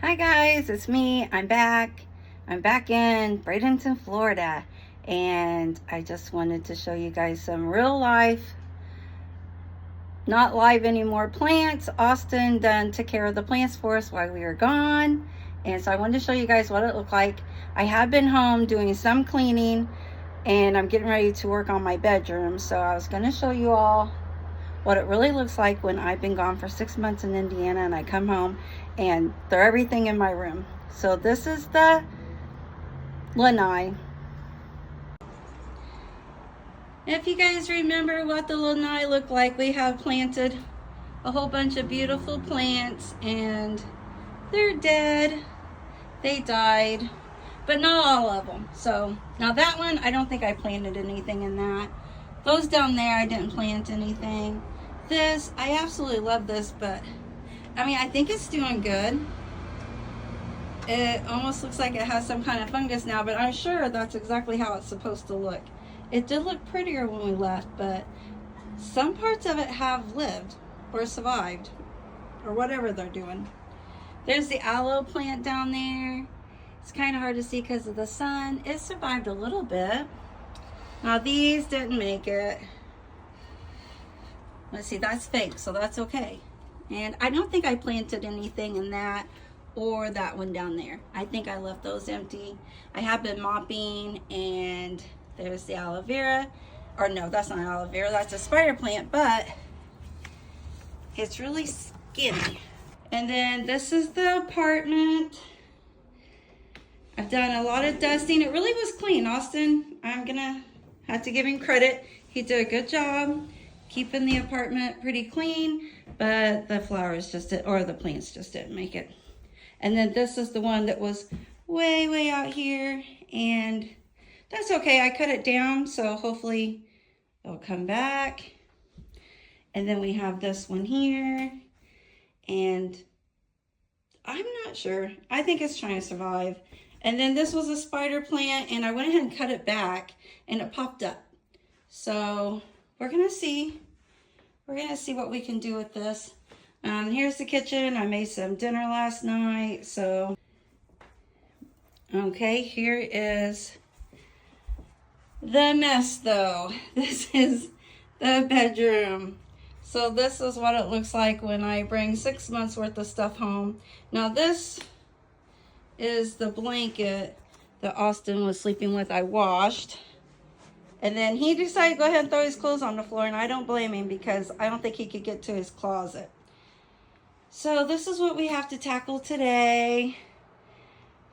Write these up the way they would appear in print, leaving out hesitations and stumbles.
Hi guys, it's me. I'm back. I'm back in Bradenton, Florida, and I just wanted to show you guys some real life, not live anymore, plants. Austin done took care of the plants for us while we were gone, and so I wanted to show you guys what it looked like. I have been home doing some cleaning, and I'm getting ready to work on my bedroom, so I was going to show you all what it really looks like when I've been gone for 6 months in Indiana and I come home and throw everything in my room. So this is the lanai. If you guys remember what the lanai looked like, we have planted a whole bunch of beautiful plants and they're dead. They died, but not all of them. So now that one, I don't think I planted anything in that. Those down there, I didn't plant anything. This, I absolutely love this, but I mean, I think it's doing good. It almost looks like it has some kind of fungus now, but I'm sure that's exactly how it's supposed to look. It did look prettier when we left, but some parts of it have lived or survived or whatever they're doing. There's the aloe plant down there. It's kind of hard to see because of the sun. It survived a little bit. Now these didn't make it. Let's see, that's fake, so that's okay. And I don't think I planted anything in that or that one down there. I think I left those empty. I have been mopping, and there's the aloe vera. Or no, that's not aloe vera, that's a spider plant, but it's really skinny. And then this is the apartment. I've done a lot of dusting. It really was clean. Austin, I'm gonna have to give him credit. He did a good job keeping the apartment pretty clean, but the flowers just did, or the plants just didn't make it. And then this is the one that was way out here, and that's okay. I cut it down, so hopefully it'll come back. And then we have this one here, and I'm not sure. I think it's trying to survive. And then this was a spider plant, and I went ahead and cut it back, and it popped up. So we're gonna see. We're gonna see what we can do with this. Here's the kitchen. I made some dinner last night. So, okay, here is the mess though. This is the bedroom. So this is what it looks like when I bring 6 months worth of stuff home. Now this is the blanket that Austin was sleeping with. I washed. And then he decided to go ahead and throw his clothes on the floor, and I don't blame him because I don't think he could get to his closet. So this is what we have to tackle today.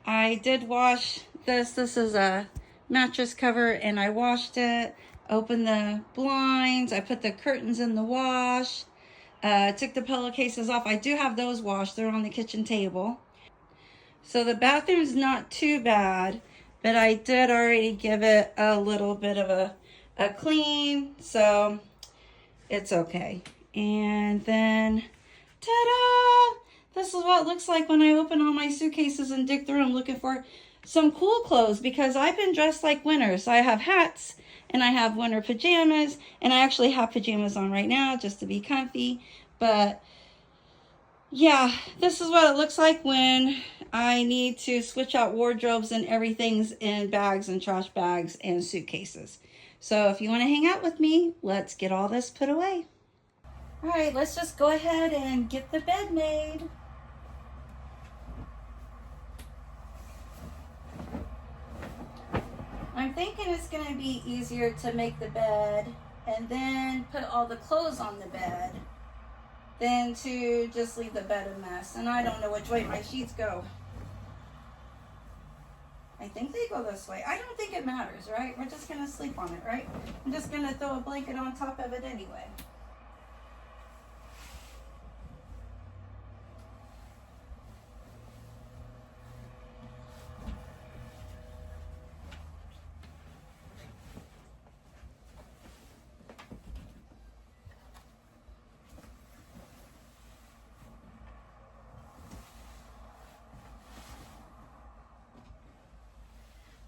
I did wash this. This is a mattress cover, and I washed it. Opened the blinds. I put the curtains in the wash. Took the pillowcases off. I do have those washed. They're on the kitchen table. So the bathroom's not too bad, but I did already give it a little bit of a clean, so it's okay. And then, ta-da! This is what it looks like when I open all my suitcases and dig through them looking for some cool clothes, because I've been dressed like winter. So I have hats, and I have winter pajamas, and I actually have pajamas on right now just to be comfy. But yeah, this is what it looks like when I need to switch out wardrobes and everything's in bags and trash bags and suitcases. So if you want to hang out with me, let's get all this put away. All right, let's just go ahead and get the bed made. I'm thinking it's going to be easier to make the bed and then put all the clothes on the bed than to just leave the bed a mess. And I don't know which way my sheets go. I think they go this way. I don't think it matters, right? We're just gonna sleep on it, right? I'm just gonna throw a blanket on top of it anyway.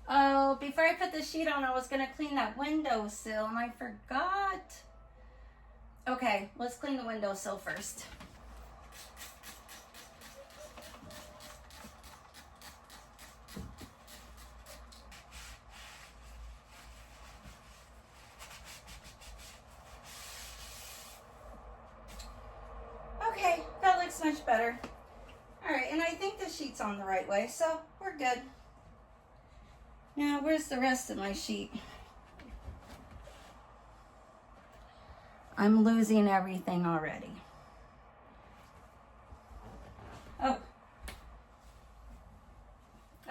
Oh, before I put the sheet on, I was going to clean that windowsill, and I forgot. Okay, let's clean the windowsill first. looks much better. All right, and I think the sheet's on the right way, so we're good. Now, where's the rest of my sheet? I'm losing everything already. Oh.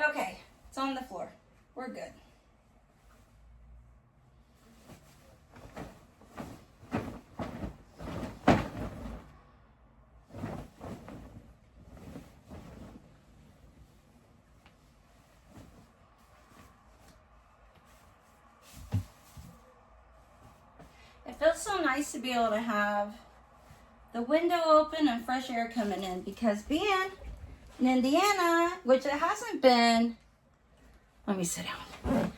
Okay, it's on the floor. We're good. It feels so nice to be able to have the window open and fresh air coming in, because being in Indiana, which it hasn't been, let me sit down.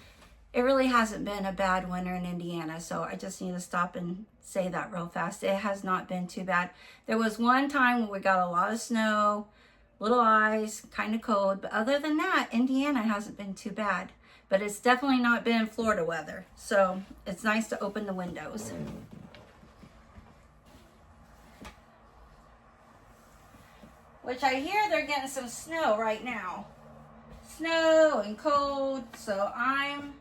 It really hasn't been a bad winter in Indiana, so I just need to stop and say that real fast. It has not been too bad. There was one time when we got a lot of snow, little ice, kind of cold, but other than that, Indiana hasn't been too bad. But it's definitely not been Florida weather, so it's nice to open the windows. Which I hear they're getting some snow right now. Snow and cold, so I'm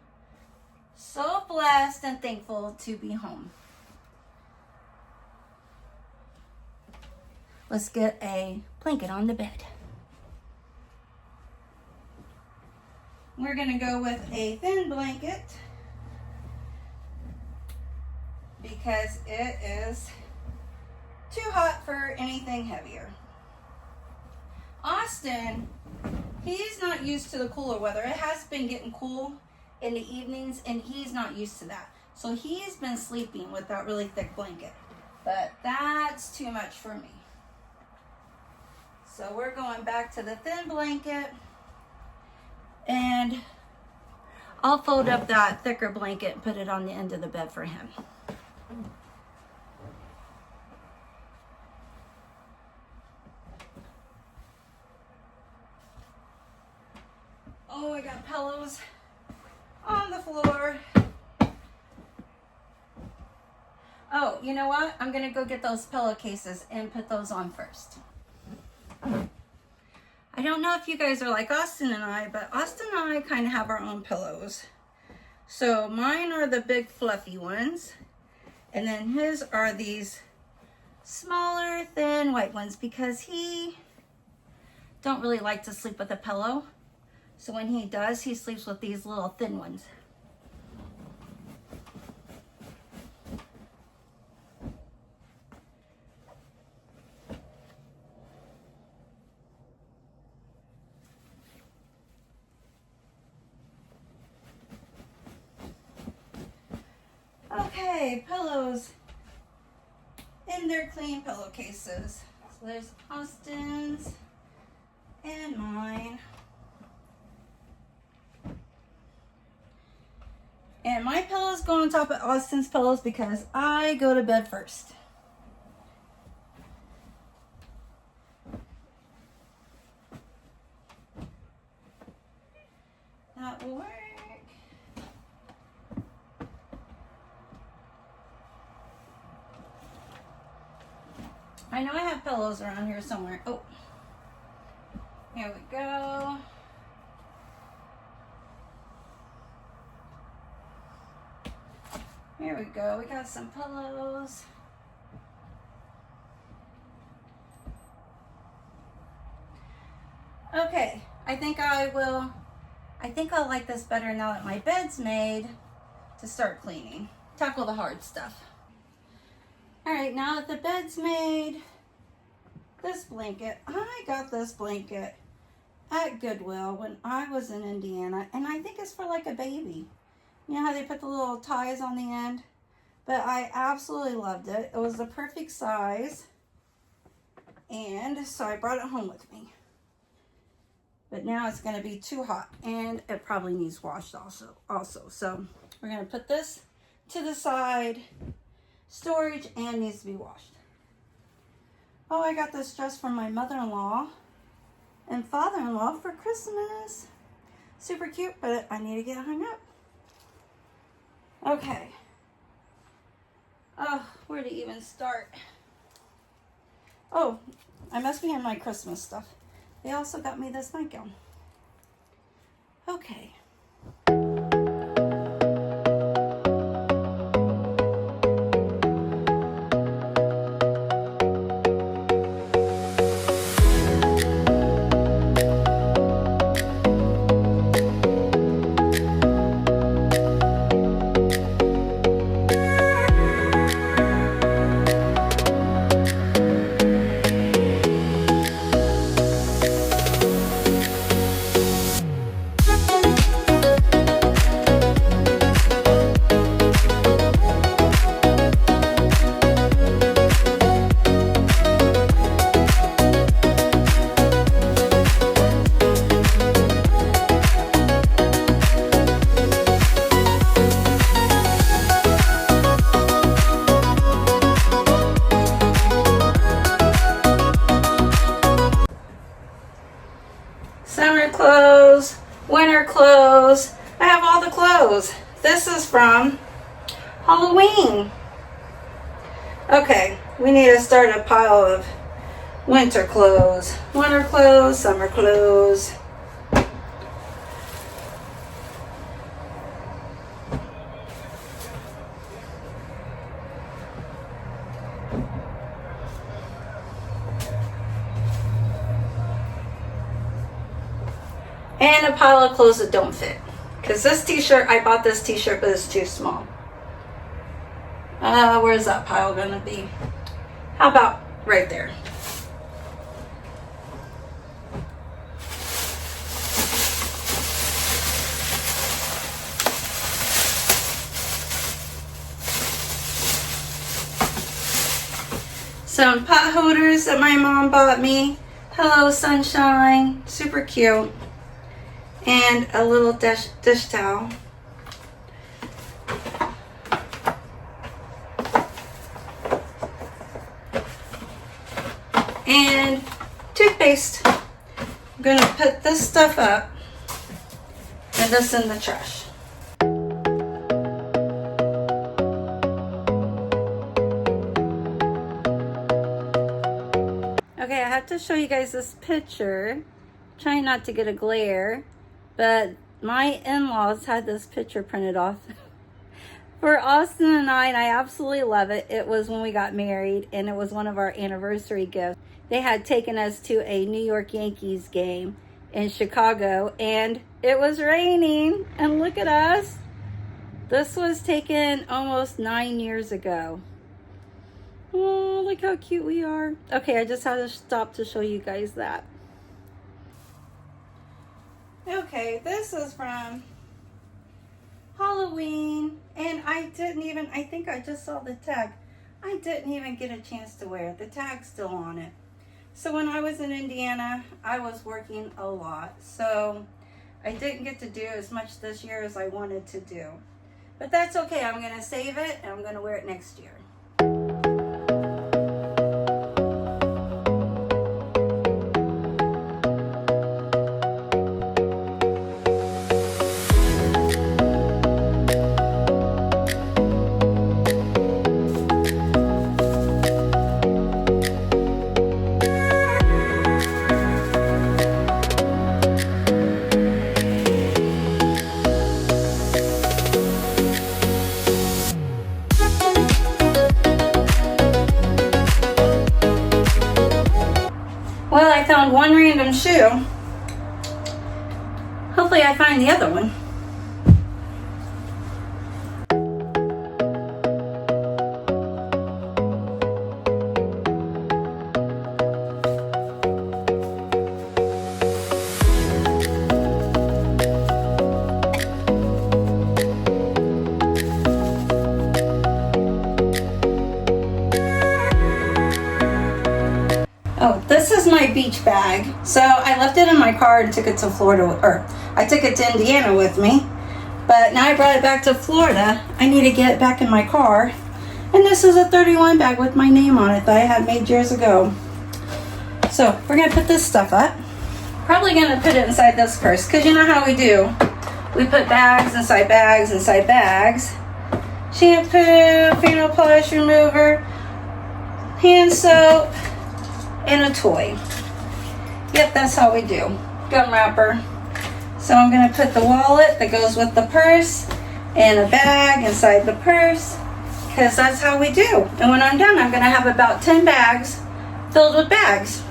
so blessed and thankful to be home. Let's get a blanket on the bed. We're gonna go with a thin blanket because it is too hot for anything heavier. Austin, he's not used to the cooler weather. It has been getting cool in the evenings and he's not used to that. So he's been sleeping with that really thick blanket, but that's too much for me. So we're going back to the thin blanket, and I'll fold up that thicker blanket and put it on the end of the bed for him. Oh, I got pillows on the floor. Oh, you know what? I'm gonna go get those pillowcases and put those on first. I don't know if you guys are like Austin and I, but Austin and I kind of have our own pillows. So mine are the big fluffy ones, and then his are these smaller, thin white ones because he don't really like to sleep with a pillow. So when he does, he sleeps with these little thin ones. Okay, pillows in their clean pillowcases. So there's Austin's and mine. And my pillows go on top of Austin's pillows because I go to bed first. That will work. I know I have pillows around here somewhere. Oh, here we go. Here we go. We got some pillows. Okay, I think I'll like this better now that my bed's made to start cleaning. Tackle the hard stuff. All right, now that the bed's made, this blanket, I got this blanket at Goodwill when I was in Indiana, and I think it's for like a baby. You know how they put the little ties on the end? But I absolutely loved it. It was the perfect size, and so I brought it home with me. But now it's going to be too hot, and it probably needs washed also. So we're going to put this to the side. Storage and needs to be washed. Oh, I got this dress from my mother-in-law and father-in-law for Christmas. Super cute, but I need to get hung up. Okay. Oh, where to even start? Oh, I must be in my Christmas stuff. They also got me this nightgown. Okay. Summer clothes, winter clothes. I have all the clothes. This is from Halloween. Okay, we need to start a pile of winter clothes. Winter clothes, summer clothes. And a pile of clothes that don't fit. Because this t-shirt, I bought this t-shirt, but it's too small. Where's that pile gonna be? How about right there? Some pot holders that my mom bought me. Hello, sunshine. Super cute. And a little dish towel. And toothpaste. I'm gonna put this stuff up and this in the trash. Okay, I have to show you guys this picture. Trying not to get a glare. But my in-laws had this picture printed off for Austin and I absolutely love it. It was when we got married, and it was one of our anniversary gifts. They had taken us to a New York Yankees game in Chicago, and it was raining, and look at us. This was taken almost 9 years ago. Oh, look how cute we are. Okay, I just had to stop to show you guys that. Okay, this is from Halloween, and I think I just saw the tag. I didn't even get a chance to wear it. The tag's still on it. So when I was in Indiana, I was working a lot. So I didn't get to do as much this year as I wanted to do. But that's okay. I'm going to save it, and I'm going to wear it next year. Well, I found one random shoe. Hopefully I find the other one. Oh, this is my beach bag. So I left it in my car and took it to Florida, or I took it to Indiana with me. But now I brought it back to Florida. I need to get it back in my car. And this is a 31 bag with my name on it that I had made years ago. So we're gonna put this stuff up. Probably gonna put it inside this purse, because you know how we do. We put bags inside bags inside bags. Shampoo, fingernail polish remover, hand soap, and a toy. Yep, that's how we do. Gum wrapper. So I'm going to put the wallet that goes with the purse and a bag inside the purse, because that's how we do. And when I'm done, I'm going to have about 10 bags filled with bags.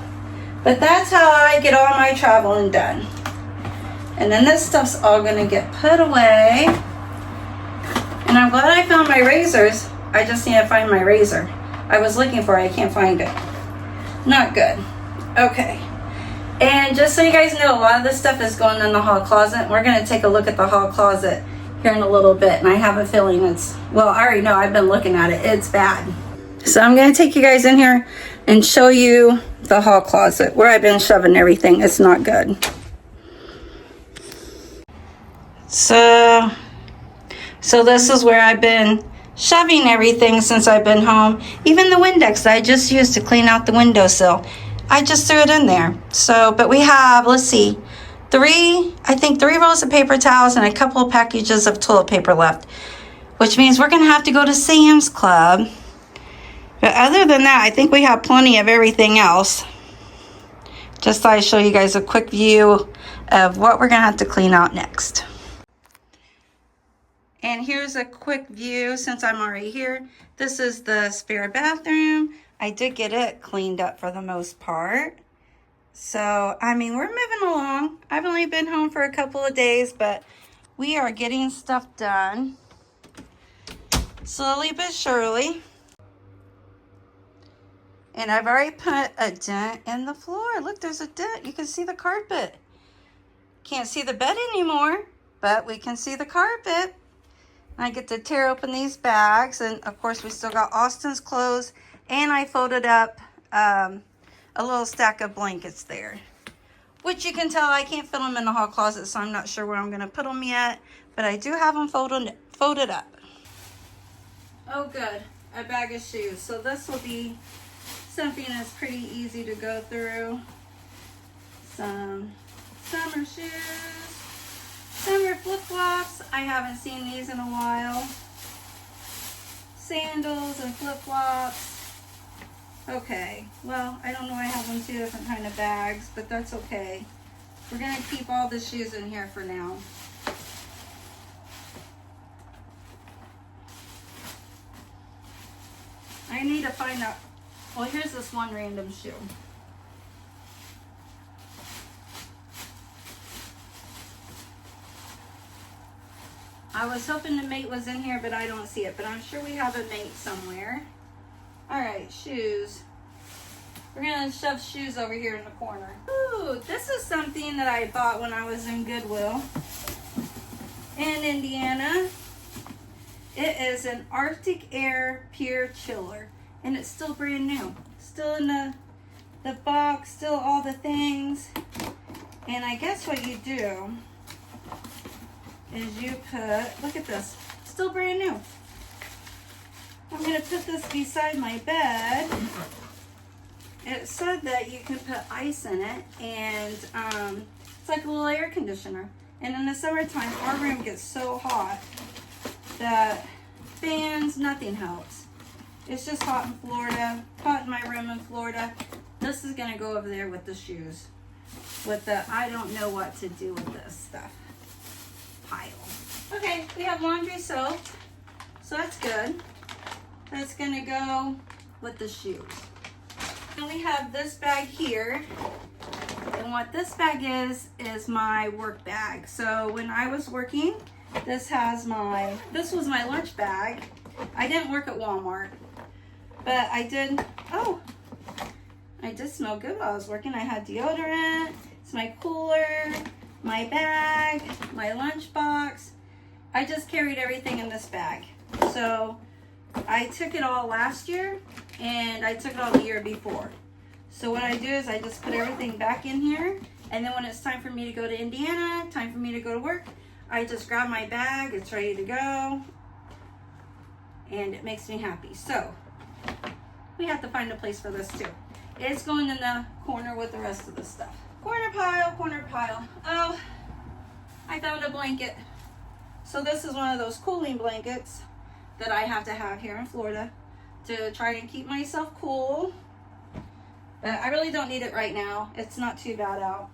But that's how I get all my traveling done. And then this stuff's all going to get put away. And I'm glad I found my razors. I just need to find my razor. I was looking for it. I can't find it. Not good. Okay. And just so you guys know, a lot of this stuff is going in the hall closet. We're going to take a look at the hall closet here in a little bit. And I have a feeling it's, well, I already know. I've been looking at it. It's bad. So I'm going to take you guys in here and show you the hall closet where I've been shoving everything. It's not good. So this is where I've been shoving everything since I've been home. Even the Windex that I just used to clean out the windowsill, I just threw it in there. So, but we have, let's see, three rolls of paper towels and a couple of packages of toilet paper left, which means we're gonna have to go to Sam's Club. But other than that, I think we have plenty of everything else. Just thought I'd show you guys a quick view of what we're gonna have to clean out next. And here's a quick view since I'm already here. This is the spare bathroom. I did get it cleaned up for the most part. So, I mean, we're moving along. I've only been home for a couple of days, but we are getting stuff done. Slowly but surely. And I've already put a dent in the floor. Look, there's a dent. You can see the carpet. Can't see the bed anymore, but we can see the carpet. I get to tear open these bags, and of course we still got Austin's clothes, and I folded up a little stack of blankets there, which you can tell I can't fit them in the hall closet, so I'm not sure where I'm going to put them yet, but I do have them folded up. Oh good, a bag of shoes. So this will be something that's pretty easy to go through. Some summer shoes. Summer flip-flops. I haven't seen these in a while. Sandals and flip-flops. Okay, well, I don't know. I have them 2 different kind of bags, but that's okay. We're going to keep all the shoes in here for now. I need to find out. Well, here's this one random shoe. I was hoping the mate was in here, but I don't see it. But I'm sure we have a mate somewhere. All right, shoes. We're going to shove shoes over here in the corner. Ooh, this is something that I bought when I was in Goodwill in Indiana. It is an Arctic Air Pure Chiller. And it's still brand new. Still in the box, still all the things. And I guess what you do is you put, look at this, still brand new. I'm going to put this beside my bed. It said that you can put ice in it, and it's like a little air conditioner. And in the summertime, our room gets so hot that fans, nothing helps. It's just hot in Florida, hot in my room in Florida. This is going to go over there with the shoes. With the, I don't know what to do with this stuff. Pile. Okay, we have laundry soap, so that's good. That's gonna go with the shoes. And we have this bag here, and what this bag is my work bag. So when I was working, this was my lunch bag. I didn't work at Walmart, but I did smell good while I was working. I had deodorant. It's my cooler, my bag, my lunch box. I just carried everything in this bag. So I took it all last year, and I took it all the year before. So what I do is I just put everything back in here, and then when it's time for me to go to Indiana, time for me to go to work, I just grab my bag, it's ready to go, and it makes me happy. So we have to find a place for this too. It's going in the corner with the rest of the stuff. Corner pile, corner pile. Oh, I found a blanket. So this is one of those cooling blankets that I have to have here in Florida to try and keep myself cool. But I really don't need it right now. It's not too bad out.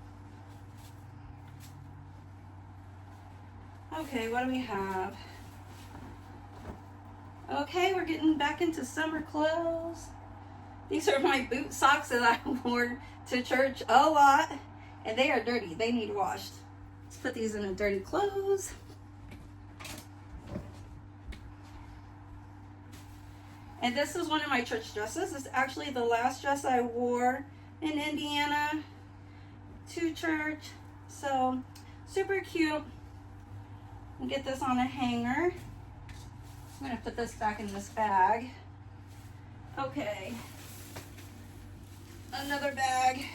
Okay, what do we have? Okay, we're getting back into summer clothes. These are my boot socks that I wore to church a lot, and they are dirty. They need washed. Let's put these in the dirty clothes. And this is one of my church dresses. It's actually the last dress I wore in Indiana to church. So, super cute. I'll get this on a hanger. I'm going to put this back in this bag. Okay. Another bag.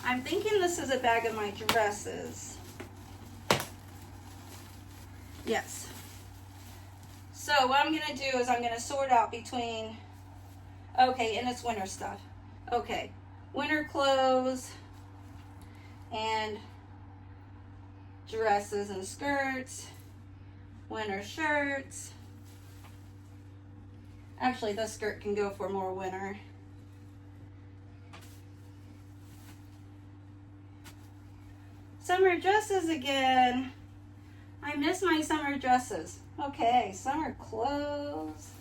I'm thinking this is a bag of my dresses. Yes. So what I'm going to do is I'm going to sort out between, okay, and it's winter stuff. Okay, winter clothes and dresses and skirts, winter shirts. Actually, this skirt can go for more winter. Summer dresses again. I miss my summer dresses. Okay, summer clothes.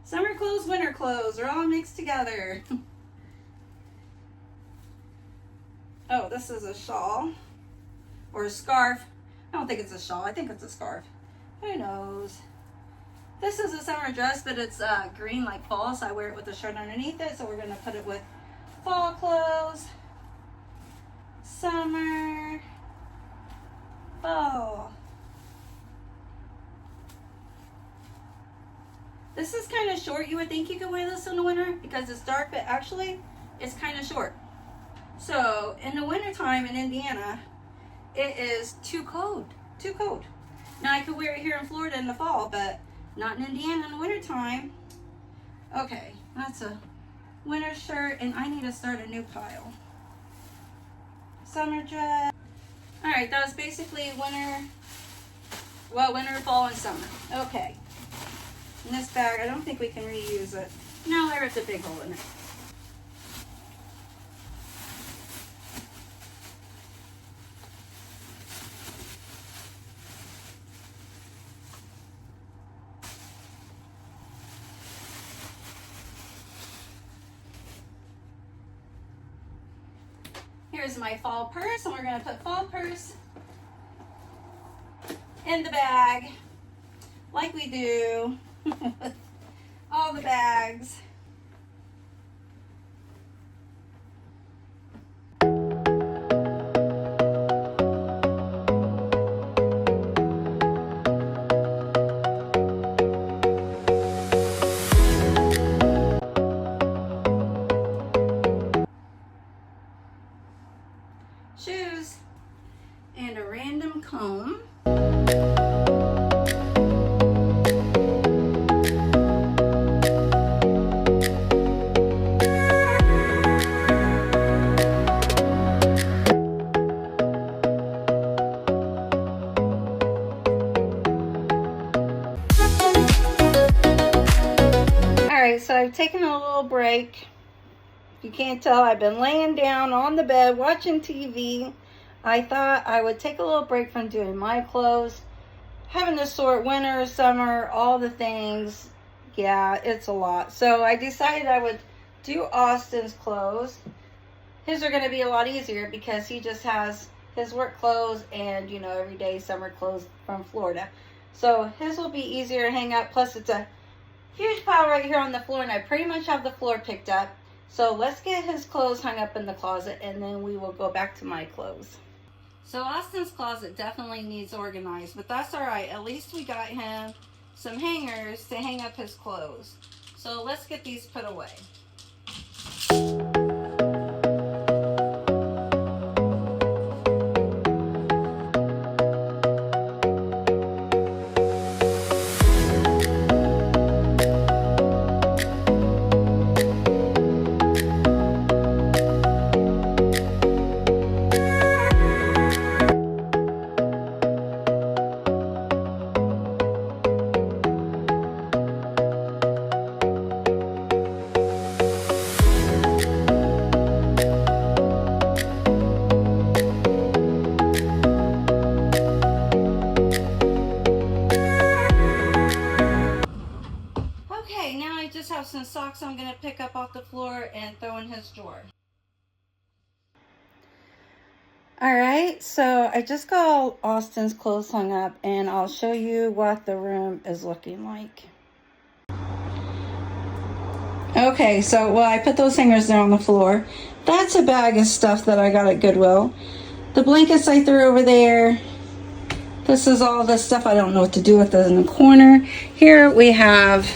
Summer clothes, winter clothes. They're all mixed together. Oh, this is a shawl. Or a scarf. I don't think it's a shawl. I think it's a scarf. Who knows? This is a summer dress, but it's green like fall, so I wear it with a shirt underneath it. So we're going to put it with fall clothes. Summer. Fall. This is kind of short. You would think you could wear this in the winter because it's dark, but actually it's kind of short. So in the wintertime in Indiana, it is too cold. Too cold. Now I could wear it here in Florida in the fall, but not in Indiana in the wintertime. Okay, that's a winter shirt, and I need to start a new pile. Summer dress. All right, that was basically winter, fall, and summer. Okay. In this bag, I don't think we can reuse it. No, I ripped a big hole in it. Here's my fall purse, and we're going to put fall purse in the bag like we do with all the bags. Shoes and a random comb. Alright, so I've taken a little break. You can't tell, I've been laying down on the bed watching TV. I thought I would take a little break from doing my clothes. Having to sort winter, summer, all the things. Yeah, it's a lot. So I decided I would do Austin's clothes. His are going to be a lot easier because he just has his work clothes and, you know, everyday summer clothes from Florida. So his will be easier to hang up. Plus it's a huge pile right here on the floor, and I pretty much have the floor picked up. So let's get his clothes hung up in the closet, and then we will go back to my clothes. So Austin's closet definitely needs organized, but that's all right. At least we got him some hangers to hang up his clothes. So let's get these put away. box I'm going to pick up off the floor and throw in his drawer. Alright, so I just got all Austin's clothes hung up and I'll show you what the room is looking like. Okay, so well, I put those hangers there on the floor. That's a bag of stuff that I got at Goodwill. The blankets I threw over there. This is all the stuff I don't know what to do with in the corner. Here we have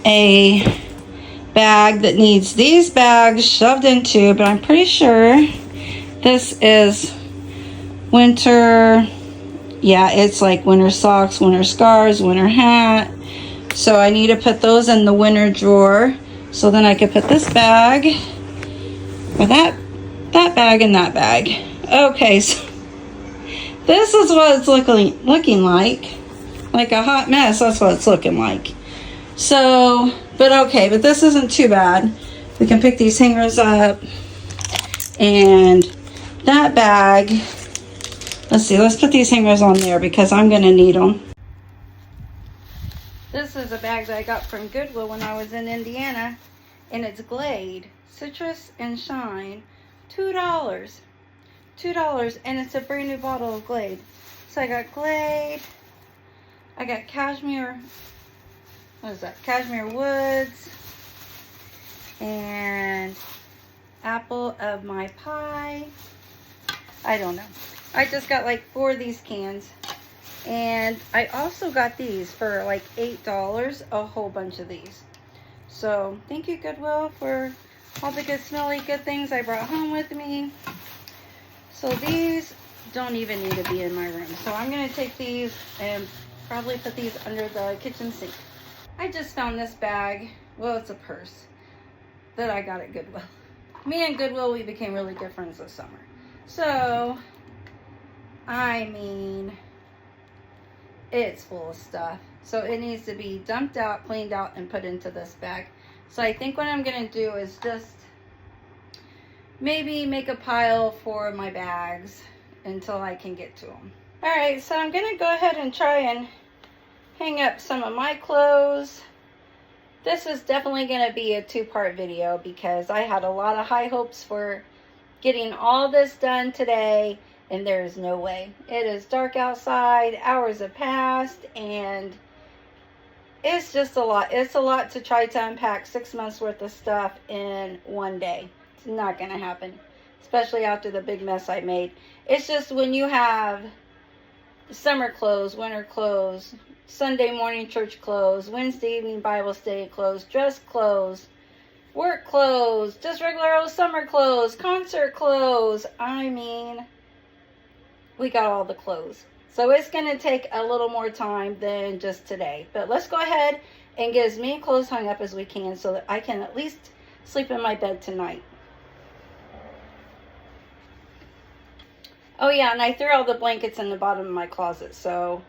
a bag that needs these bags shoved into, but I'm pretty sure this is winter. Yeah, it's like winter socks, winter scarves, winter hat. So I need to put those in the winter drawer. So then I could put this bag, or that bag and that bag. Okay, so this is what it's looking like a hot mess. That's what it's looking like. So, but okay, but this isn't too bad. We can pick these hangers up, and that bag, let's see, let's put these hangers on there because I'm going to need them. This is a bag that I got from Goodwill when I was in Indiana, and it's Glade, Citrus and Shine, $2. $2, and it's a brand new bottle of Glade. So I got Glade, I got Cashmere, what is that? Cashmere Woods, and Apple of My Pie. I don't know. I just got like 4 of these cans. And I also got these for like $8, a whole bunch of these. So thank you, Goodwill, for all the good smelly good things I brought home with me. So these don't even need to be in my room. So I'm going to take these and probably put these under the kitchen sink. I just found this bag. Well, it's a purse that I got at Goodwill. Me and Goodwill, we became really good friends this summer. So, I mean, it's full of stuff. So it needs to be dumped out, cleaned out, and put into this bag. So I think what I'm going to do is just maybe make a pile for my bags until I can get to them. Alright, so I'm going to go ahead and try and hang up some of my clothes. This is definitely going to be a 2-part video because I had a lot of high hopes for getting all this done today, and there is no way. It is dark outside, hours have passed, and it's just a lot. It's a lot to try to unpack 6 months worth of stuff in one day. It's not going to happen, especially after the big mess I made. It's just when you have summer clothes, winter clothes, Sunday morning church clothes, Wednesday evening Bible study clothes, dress clothes, work clothes, just regular old summer clothes, concert clothes. I mean, we got all the clothes. So it's going to take a little more time than just today. But let's go ahead and get as many clothes hung up as we can so that I can at least sleep in my bed tonight. Oh yeah, and I threw all the blankets in the bottom of my closet. So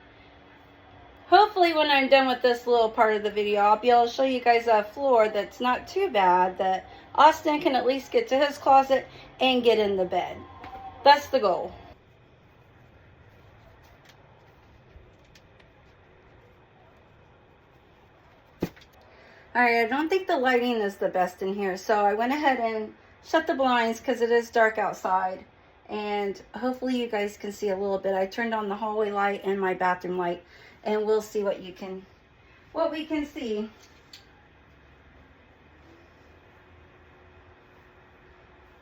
hopefully when I'm done with this little part of the video, I'll be able to show you guys a floor that's not too bad, that Austin can at least get to his closet and get in the bed. That's the goal. Alright, I don't think the lighting is the best in here, so I went ahead and shut the blinds because it is dark outside. And hopefully you guys can see a little bit. I turned on the hallway light and my bathroom light, and we'll see what we can see.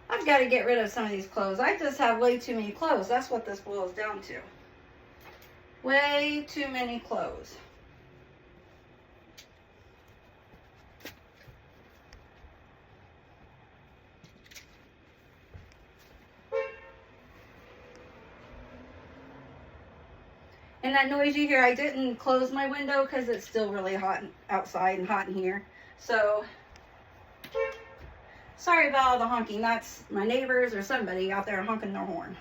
I've got to get rid of some of these clothes. I just have way too many clothes. That's what this boils down to. Way too many clothes. And that noise you hear, I didn't close my window because it's still really hot outside and hot in here. So, sorry about all the honking. That's my neighbors or somebody out there honking their horn.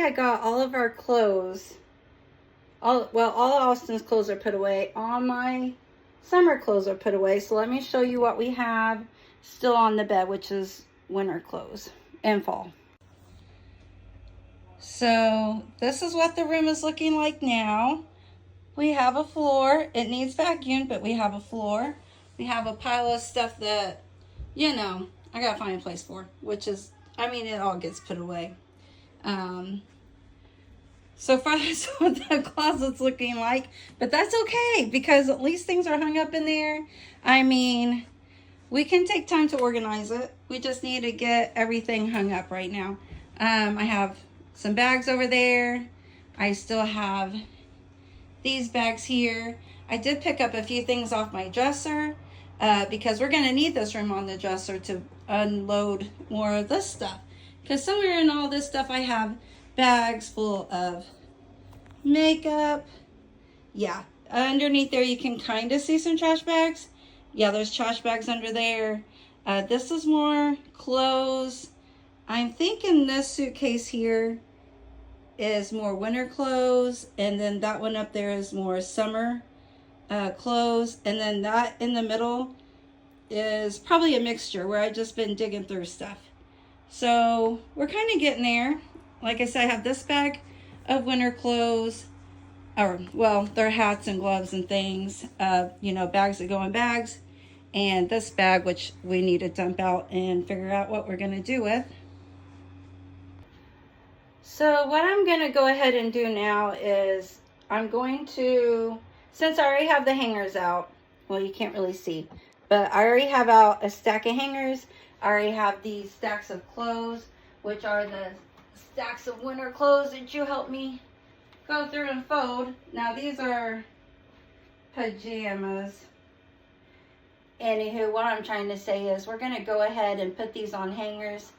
had got all of our clothes, all Austin's clothes are put away. All my summer clothes are put away. So let me show you what we have still on the bed, which is winter clothes and fall. So this is what the room is looking like now. We have a floor. It needs vacuumed, but we have a floor. We have a pile of stuff that, you know, I gotta find a place for, which is, I mean, it all gets put away. So far that's what the closet's looking like, but that's okay because at least things are hung up in there. I mean, we can take time to organize it. We just need to get everything hung up right now. I have some bags over there. I still have these bags here. I did pick up a few things off my dresser because we're gonna need this room on the dresser to unload more of this stuff. Because somewhere in all this stuff I have bags full of makeup. Yeah, underneath there you can kind of see some trash bags. Yeah, there's trash bags under there. This is more clothes. I'm thinking this suitcase here is more winter clothes, and then that one up there is more summer clothes, and then that in the middle is probably a mixture where I've just been digging through stuff. So we're kind of getting there. Like I said, I have this bag of winter clothes, or well, they're hats and gloves and things, you know, bags that go in bags, and this bag which we need to dump out and figure out what we're going to do with. So what I'm going to go ahead and do now is I'm going to, since I already have the hangers out, well, you can't really see, but I already have out a stack of hangers. I already have these stacks of clothes, which are the stacks of winter clothes that you helped me go through and fold. Now these are pajamas. Anywho, what I'm trying to say is we're going to go ahead and put these on hangers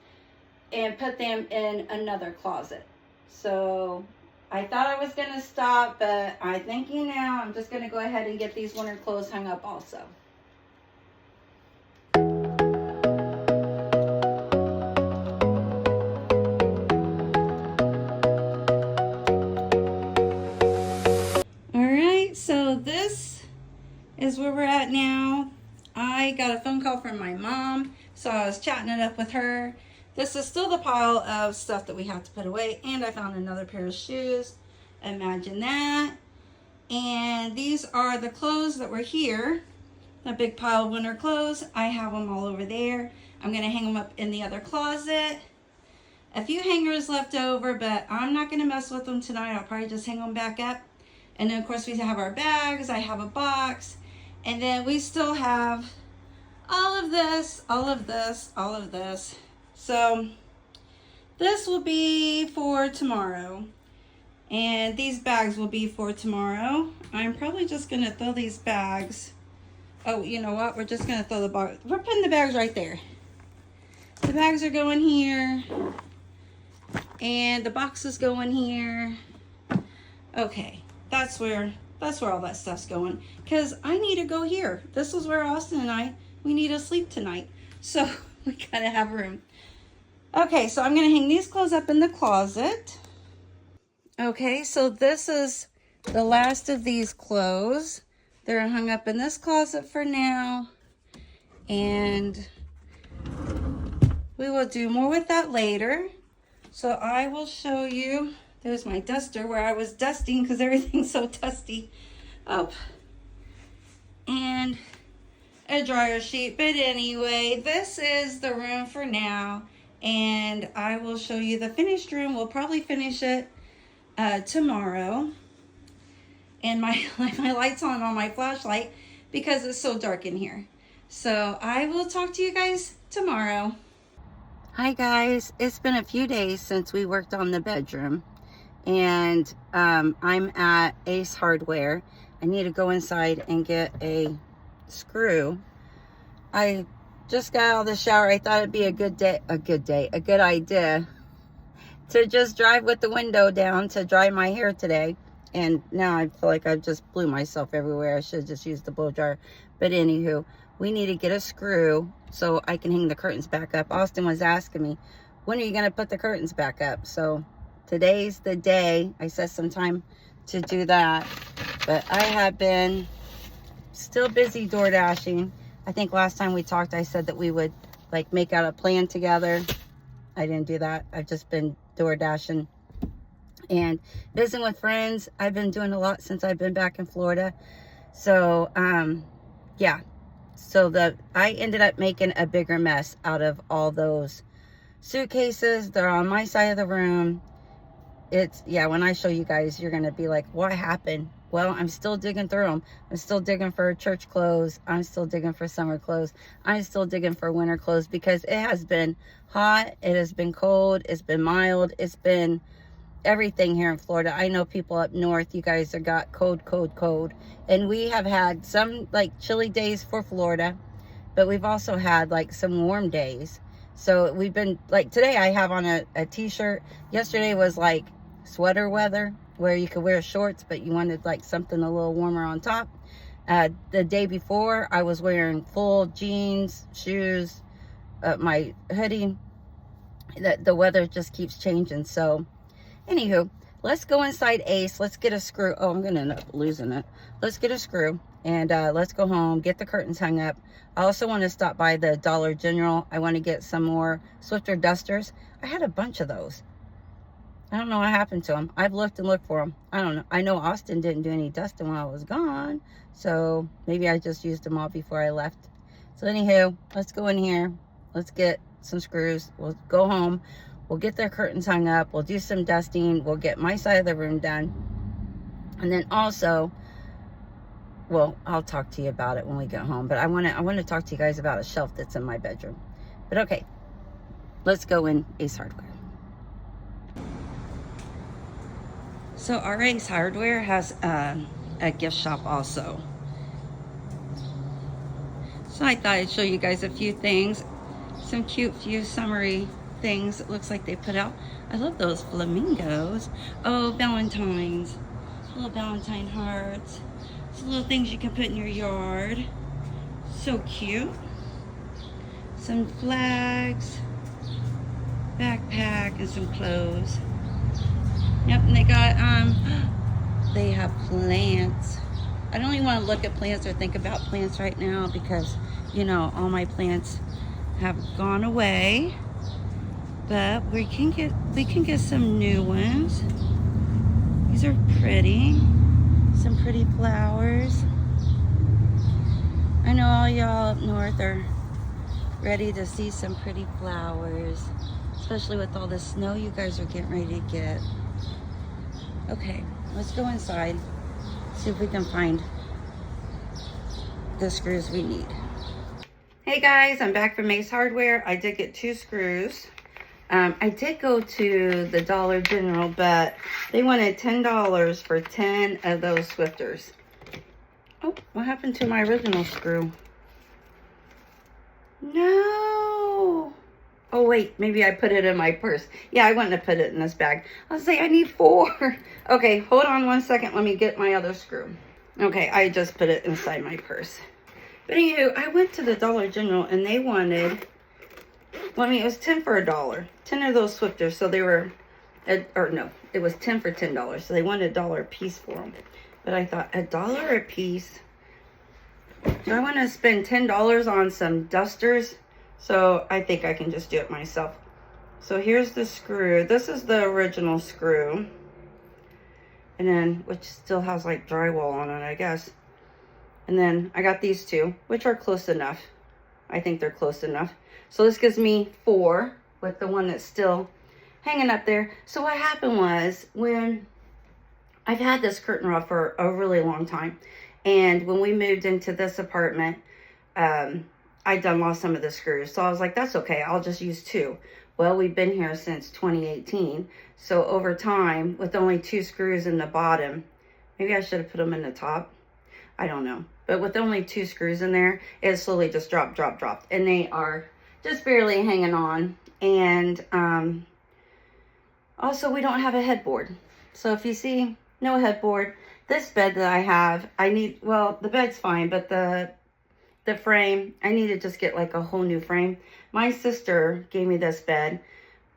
and put them in another closet. So I thought I was going to stop, but I'm thinking now I'm just going to go ahead and get these winter clothes hung up also. Alright, so this is where we're at now. I got a phone call from my mom, so I was chatting it up with her. This is still the pile of stuff that we have to put away, and I found another pair of shoes. Imagine that. And these are the clothes that were here. The big pile of winter clothes. I have them all over there. I'm going to hang them up in the other closet. A few hangers left over, but I'm not going to mess with them tonight. I'll probably just hang them back up. And then, of course, we have our bags. I have a box. And then we still have all of this, all of this, all of this. So this will be for tomorrow. And these bags will be for tomorrow. I'm probably just going to throw these bags. Oh, you know what? We're just going to throw the bag. We're putting the bags right there. The bags are going here. And the box is going here. Okay. That's where all that stuff's going. Because I need to go here. This is where Austin and we need to sleep tonight. So we gotta have room. Okay, so I'm gonna hang these clothes up in the closet. Okay, so this is the last of these clothes. They're hung up in this closet for now. And we will do more with that later. So I will show you. There's my duster where I was dusting because everything's so dusty up. And a dryer sheet. But anyway, this is the room for now. And I will show you the finished room. We'll probably finish it tomorrow. And my light's on my flashlight because it's so dark in here. So I will talk to you guys tomorrow. Hi guys, it's been a few days since we worked on the bedroom. And I'm at Ace Hardware. I need to go inside and get a screw. I just got out of the shower. I thought it'd be a good idea to just drive with the window down to dry my hair today. And now I feel like I just blew myself everywhere. I should have just used the blow dryer. But anywho, we need to get a screw so I can hang the curtains back up. Austin was asking me, when are you going to put the curtains back up? So Today's the day. I set some time to do that. But I have been still busy door dashing. I think last time we talked, I said that we would like make out a plan together. I didn't do that. I've just been door dashing and visiting with friends. I've been doing a lot since I've been back in Florida. So, yeah. So I ended up making a bigger mess out of all those suitcases. They're on my side of the room. Yeah, when I show you guys, you're going to be like, what happened? Well, I'm still digging through them. I'm still digging for church clothes. I'm still digging for summer clothes. I'm still digging for winter clothes because it has been hot. It has been cold. It's been mild. It's been everything here in Florida. I know people up north, you guys have got cold. And we have had some like chilly days for Florida, but we've also had like some warm days. So we've been like, today I have on a t-shirt. Yesterday was like sweater weather where you could wear shorts, but you wanted like something a little warmer on top. The day before I was wearing full jeans, shoes, my hoodie. The weather just keeps changing. So anywho, let's go inside Ace. Let's get a screw. Oh, I'm going to end up losing it. Let's get a screw and let's go home, get the curtains hung up. I also want to stop by the Dollar General. I want to get some more Swiffer dusters. I had a bunch of those. I don't know what happened to them. I've looked and looked for them. I don't know. I know Austin didn't do any dusting while I was gone. So maybe I just used them all before I left. So anywho, let's go in here. Let's get some screws. We'll go home. We'll get their curtains hung up. We'll do some dusting. We'll get my side of the room done. And then also, well, I'll talk to you about it when we get home. But I want to talk to you guys about a shelf that's in my bedroom. But okay, let's go in Ace Hardware. So our Ace Hardware has a gift shop also. So I thought I'd show you guys a few things. Some cute few summery things it looks like they put out. I love those flamingos. Oh, Valentine's. Little Valentine hearts. Some little things you can put in your yard. So cute. Some flags. Backpack and some clothes. Yep, and they got, they have plants. I don't even want to look at plants or think about plants right now because, you know, all my plants have gone away. But we can get some new ones. These are pretty. Some pretty flowers. I know all y'all up north are ready to see some pretty flowers, especially with all the snow you guys are getting ready to get. Okay, let's go inside, see if we can find the screws we need. Hey guys, I'm back from Ace Hardware. I did get 2 screws. I did go to the Dollar General, but they wanted $10 for 10 of those Swifters. Oh, what happened to my original screw? No. Oh wait, maybe I put it in my purse. Yeah, I wouldn't have put it in this bag. I was like, I need 4. Okay, hold on one second. Let me get my other screw. Okay, I just put it inside my purse. But anywho, I went to the Dollar General and they wanted, well, I mean, it was 10 for $1. 10 of those Swifters, so they were, or no, it was 10 for $10. So they wanted $1 a piece for them. But I thought, $1 a piece? Do I want to spend $10 on some dusters? So I think I can just do it myself. So here's the screw. This is the original screw. And then, which still has like drywall on it, I guess. And then I got these 2, which are close enough. I think they're close enough. So this gives me 4 with the one that's still hanging up there. So what happened was, when I've had this curtain rod for a really long time. And when we moved into this apartment, I done lost some of the screws. So I was like, that's okay. I'll just use 2. Well, we've been here since 2018. So over time, with only 2 screws in the bottom, maybe I should have put them in the top. I don't know. But with only 2 screws in there, it slowly just dropped. And they are just barely hanging on. And also, we don't have a headboard. So if you see, no headboard. This bed that I have, I need, well, the bed's fine, but the frame, I need to just get like a whole new frame. My sister gave me this bed.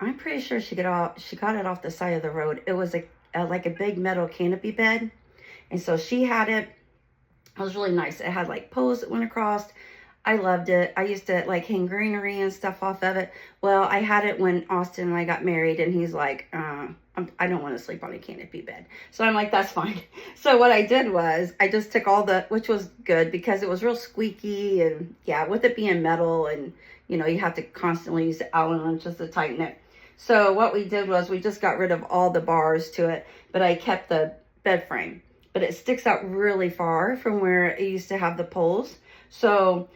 I'm pretty sure she got it off the side of the road. It was like a big metal canopy bed. And so she had it. It was really nice. It had like poles that went across. I loved it. I used to like hang greenery and stuff off of it. Well, I had it when Austin and I got married, and he's like, I don't want to sleep on a canopy bed. So I'm like, that's fine. So what I did was I just took all which was good because it was real squeaky, and yeah, with it being metal, and you know, you have to constantly use the Allen wrenches to tighten it. So what we did was we just got rid of all the bars to it, but I kept the bed frame. But it sticks out really far from where it used to have the poles. So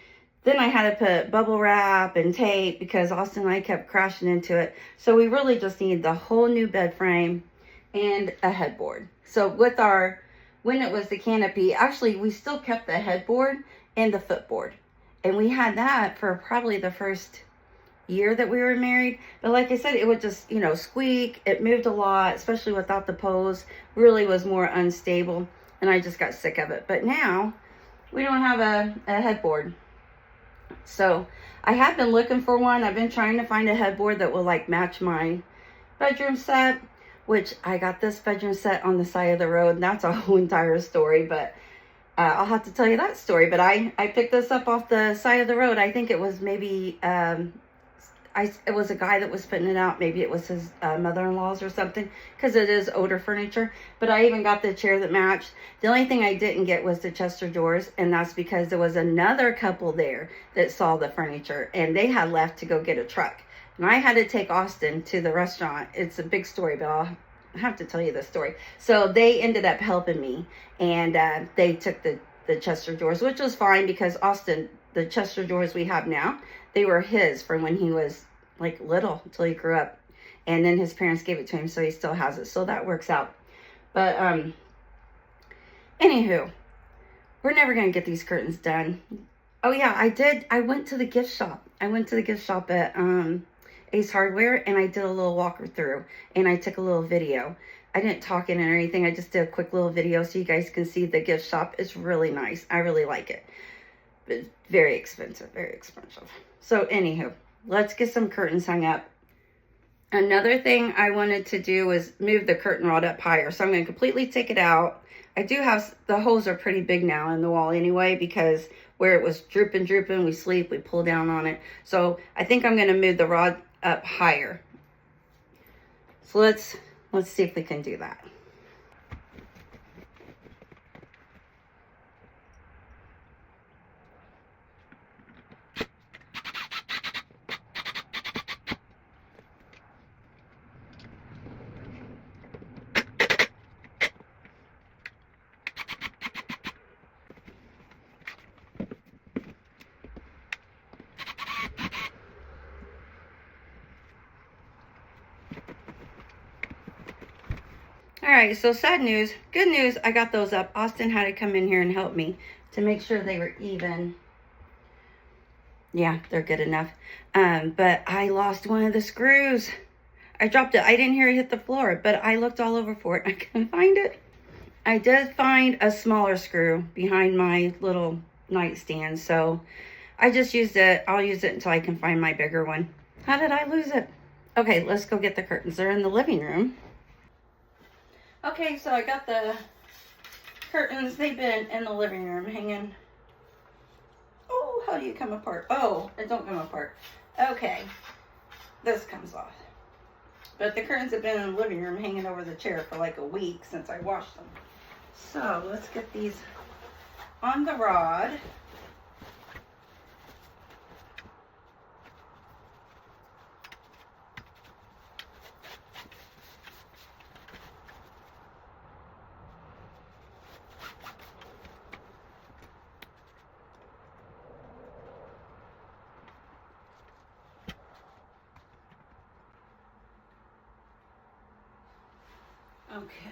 then I had to put bubble wrap and tape because Austin and I kept crashing into it. So we really just need the whole new bed frame and a headboard. So when it was the canopy, actually we still kept the headboard and the footboard. And we had that for probably the first year that we were married. But like I said, it would just, you know, squeak. It moved a lot, especially without the poles. Really was more unstable, and I just got sick of it. But now we don't have a headboard. So I have been looking for one. I've been trying to find a headboard that will like match my bedroom set, which I got this bedroom set on the side of the road, and that's a whole entire story, but I'll have to tell you that story. But I picked this up off the side of the road. I think it was maybe it was a guy that was putting it out. Maybe it was his mother-in-law's or something, because it is older furniture. But I even got the chair that matched. The only thing I didn't get was the Chester drawers, and that's because there was another couple there that saw the furniture, and they had left to go get a truck. And I had to take Austin to the restaurant. It's a big story, but I'll have to tell you the story. So they ended up helping me, and they took the Chester drawers, which was fine because Austin, the Chester drawers we have now, they were his from when he was like little until he grew up, and then his parents gave it to him, so he still has it. So that works out. But anywho, we're never gonna get these curtains done. Oh yeah, I went to the gift shop. I went to the gift shop at Ace Hardware, and I did a little walkthrough, and I took a little video. I didn't talk in it or anything. I just did a quick little video so you guys can see the gift shop. It's really nice. I really like it. But it's very expensive, very expensive. So anywho, let's get some curtains hung up. Another thing I wanted to do was move the curtain rod up higher. So I'm going to completely take it out. I do have, the holes are pretty big now in the wall anyway, because where it was drooping, we sleep, we pull down on it. So I think I'm going to move the rod up higher. So let's see if we can do that. All right, so sad news. Good news, I got those up. Austin had to come in here and help me to make sure they were even. Yeah, they're good enough. But I lost one of the screws. I dropped it. I didn't hear it hit the floor, but I looked all over for it. I couldn't find it. I did find a smaller screw behind my little nightstand, so I just used it. I'll use it until I can find my bigger one. How did I lose it? Okay, let's go get the curtains. They're in the living room. Okay, so I got the curtains. They've been in the living room hanging. Oh, how do you come apart? Oh, it don't come apart. Okay, this comes off. But the curtains have been in the living room hanging over the chair for like a week since I washed them. So let's get these on the rod. Okay.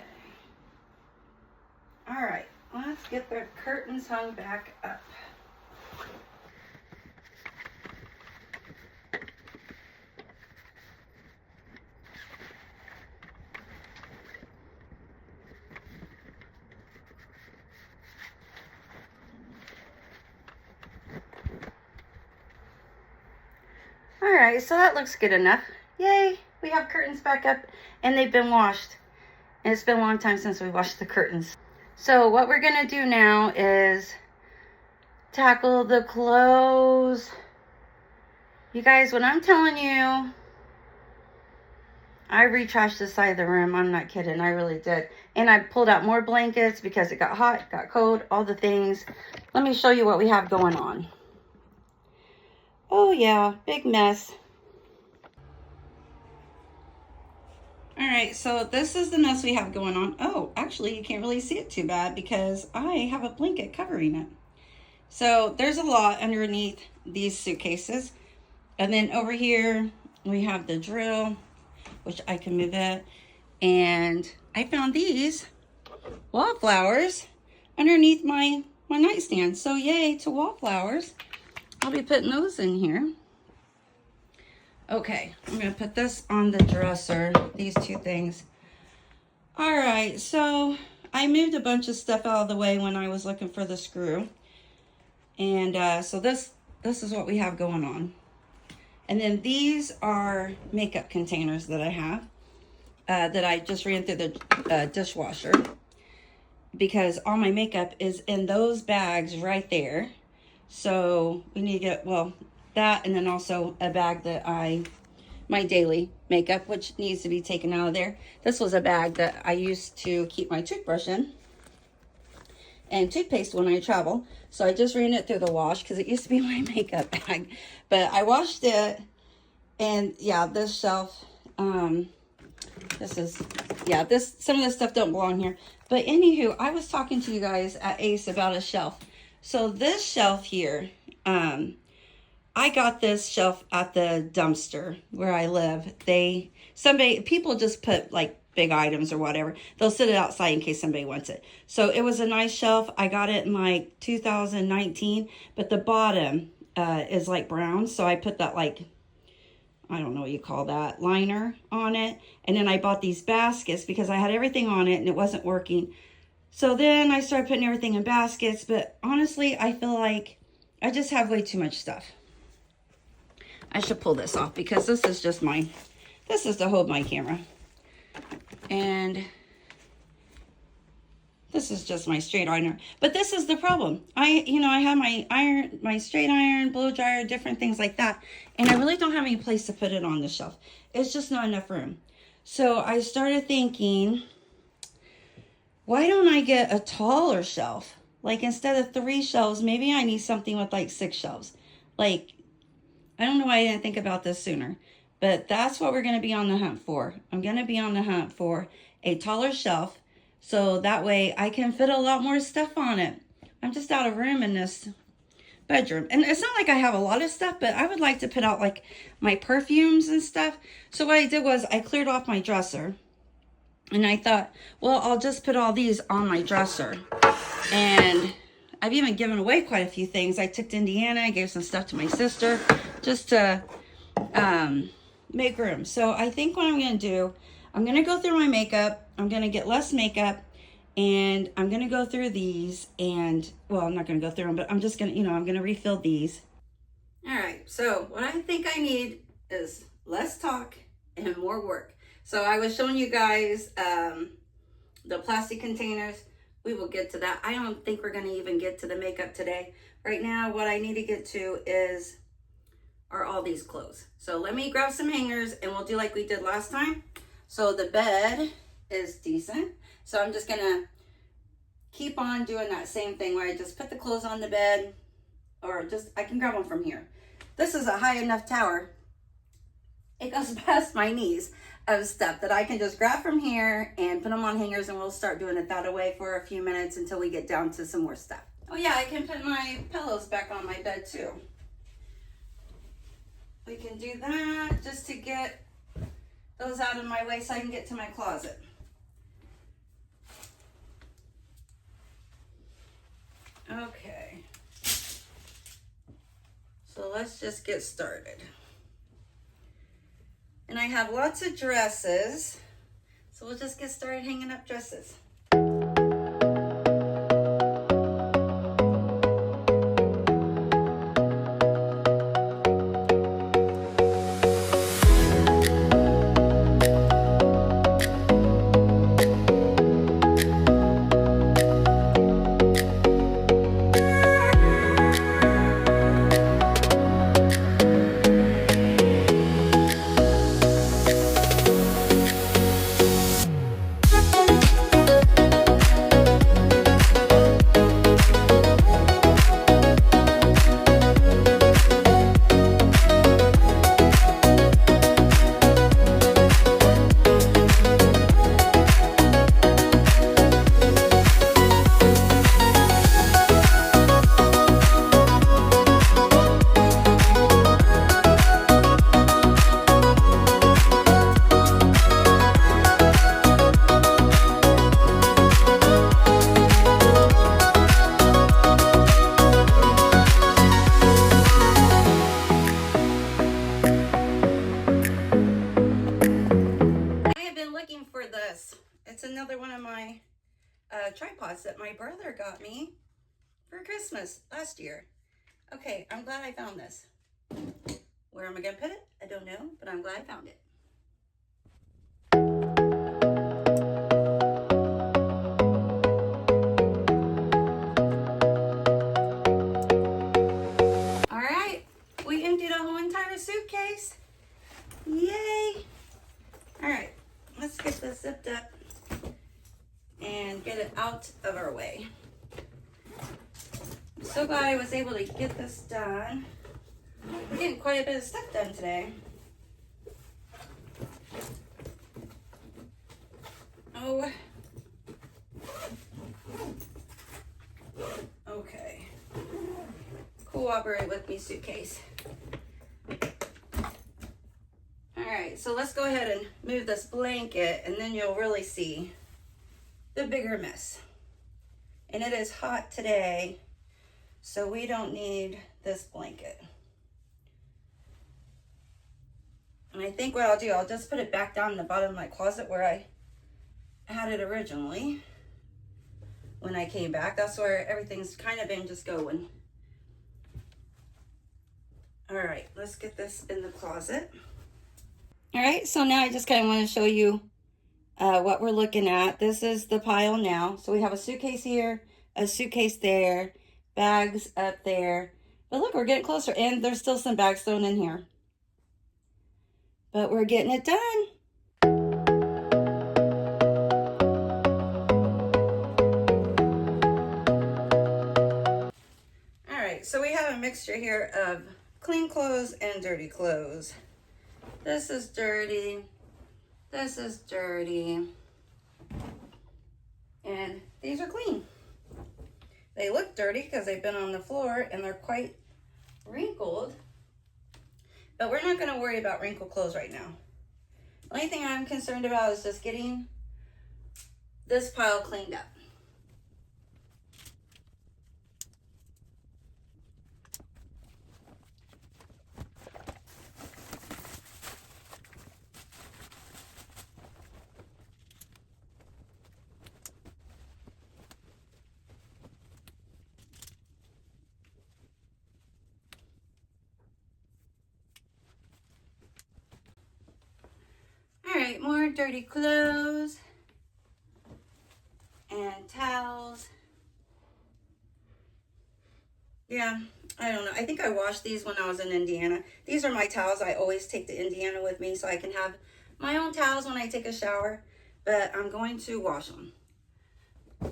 All right, let's get the curtains hung back up. All right, so that looks good enough. Yay, we have curtains back up and they've been washed. And it's been a long time since we washed the curtains. So what we're gonna do now is tackle the clothes. You guys, when I'm telling you, I retrashed the side of the room. I'm not kidding, I really did. And I pulled out more blankets because it got hot, got cold, all the things. Let me show you what we have going on. Oh yeah, big mess. All right, so this is the mess we have going on. Oh, actually, you can't really see it too bad because I have a blanket covering it. So there's a lot underneath these suitcases. And then over here, we have the drill, which I can move it. And I found these wallflowers underneath my nightstand. So yay to wallflowers. I'll be putting those in here. Okay, I'm gonna put this on the dresser, these two things. All right, so I moved a bunch of stuff out of the way when I was looking for the screw. And so this is what we have going on. And then these are makeup containers that I have, that I just ran through the dishwasher, because all my makeup is in those bags right there. So we need to get, well, that, and then also a bag that my daily makeup, which needs to be taken out of there. This was a bag that I used to keep my toothbrush in and toothpaste when I travel. So I just ran it through the wash because it used to be my makeup bag. But I washed it, and yeah, this shelf, this is, yeah, some of this stuff don't belong here. But anywho, I was talking to you guys at Ace about a shelf. So this shelf here, I got this shelf at the dumpster where I live. People just put like big items or whatever. They'll sit it outside in case somebody wants it. So it was a nice shelf. I got it in like 2019, but the bottom is like brown. So I put that, like, I don't know what you call that, liner on it. And then I bought these baskets because I had everything on it and it wasn't working. So then I started putting everything in baskets, but honestly, I feel like I just have way too much stuff. I should pull this off because this is just this is to hold my camera. And this is just my straight iron. But this is the problem. I have my straight iron, blow dryer, different things like that. And I really don't have any place to put it on the shelf. It's just not enough room. So I started thinking, why don't I get a taller shelf? Like, instead of 3 shelves, maybe I need something with like 6 shelves. Like, I don't know why I didn't think about this sooner, but that's what we're going to be on the hunt for. I'm going to be on the hunt for a taller shelf, so that way I can fit a lot more stuff on it. I'm just out of room in this bedroom. And it's not like I have a lot of stuff, but I would like to put out like my perfumes and stuff. So what I did was I cleared off my dresser, and I thought, well, I'll just put all these on my dresser. And I've even given away quite a few things. I took to Indiana, I gave some stuff to my sister just to make room. So I think what I'm going to do, I'm going to go through my makeup. I'm going to get less makeup, and I'm going to go through these, and, well, I'm not going to go through them, but I'm just going to, I'm going to refill these. All right, so what I think I need is less talk and more work. So I was showing you guys the plastic containers. We will get to that. I don't think we're going to even get to the makeup today. Right now, what I need to get to are all these clothes. So let me grab some hangers and we'll do like we did last time. So the bed is decent. So I'm just going to keep on doing that same thing where I just put the clothes on the bed, or I can grab one from here. This is a high enough tower. It goes past my knees of stuff that I can just grab from here and put them on hangers, and we'll start doing it that way for a few minutes until we get down to some more stuff. Oh yeah, I can put my pillows back on my bed too. We can do that just to get those out of my way so I can get to my closet. Okay. So let's just get started. And I have lots of dresses, so we'll just get started hanging up dresses. brother got me for Christmas last year. Okay, I'm glad I found this. Where am I gonna put it? I don't know, but I'm glad I found it. All right, we emptied a whole entire suitcase. Yay! All right, let's get this zipped up and get it out of our way. I'm so glad I was able to get this done. We're getting quite a bit of stuff done today. Oh. Okay. Cooperate with me, suitcase. Alright, so let's go ahead and move this blanket and then you'll really see the bigger mess. And it is hot today, so we don't need this blanket. And I think what I'll do, I'll just put it back down in the bottom of my closet where I had it originally when I came back. That's where everything's kind of been just going. All right, let's get this in the closet. All right, so now I just kind of want to show you what we're looking at. This is the pile now. So we have a suitcase here, a suitcase there, bags up there. But look, we're getting closer, and there's still some bags thrown in here. But we're getting it done. All right, so we have a mixture here of clean clothes and dirty clothes. This is dirty. This is dirty. And these are clean. They look dirty because they've been on the floor and they're quite wrinkled. But we're not going to worry about wrinkled clothes right now. The only thing I'm concerned about is just getting this pile cleaned up. All right, more dirty clothes and towels. Yeah, I don't know. I think I washed these when I was in Indiana. These are my towels. I always take to Indiana with me so I can have my own towels when I take a shower, but I'm going to wash them.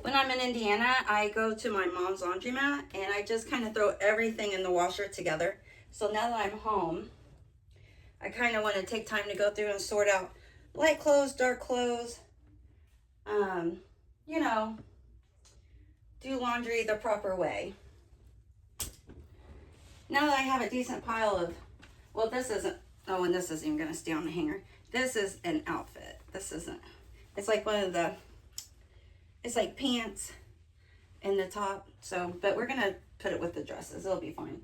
When I'm in Indiana, I go to my mom's laundromat and I just kind of throw everything in the washer together. So now that I'm home, I kind of want to take time to go through and sort out light clothes, dark clothes, you know, do laundry the proper way. Now that I have a decent pile of, well, this isn't, oh, and this isn't even going to stay on the hanger. This is an outfit. This isn't, it's like one of the, it's like pants in the top. So, but we're going to put it with the dresses. It'll be fine.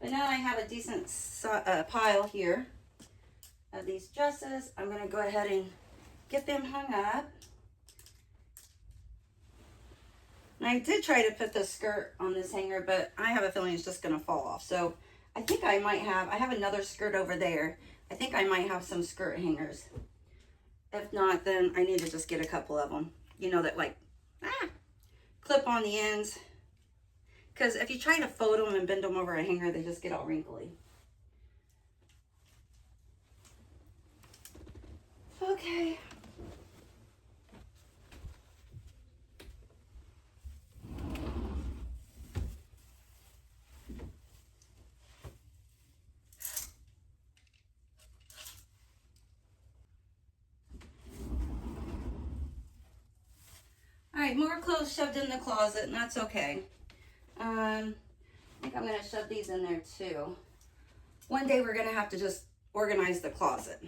But now I have a decent pile here of these dresses. I'm going to go ahead and get them hung up. And I did try to put the skirt on this hanger, but I have a feeling it's just going to fall off. So I think I might have, I have another skirt over there. I think I might have some skirt hangers. If not, then I need to just get a couple of them. You know, that like, clip on the ends. Because if you try to fold them and bend them over a hanger, they just get all wrinkly. Okay. All right, more clothes shoved in the closet, and that's okay. I think I'm going to shove these in there too. One day we're going to have to just organize the closet.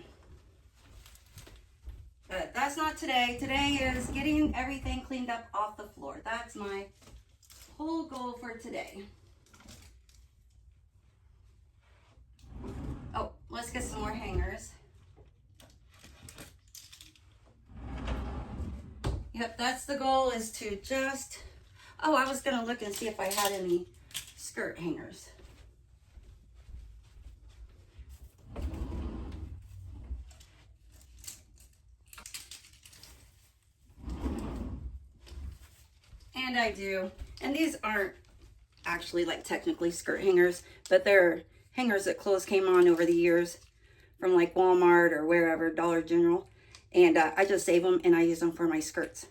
But that's not today. Today is getting everything cleaned up off the floor. That's my whole goal for today. Oh, let's get some more hangers. Yep, that's the goal, is to just, Oh, I was gonna look and see if I had any skirt hangers. And I do. And these aren't actually like technically skirt hangers, but they're hangers that clothes came on over the years from like Walmart or wherever, Dollar General. And I just save them and I use them for my skirts.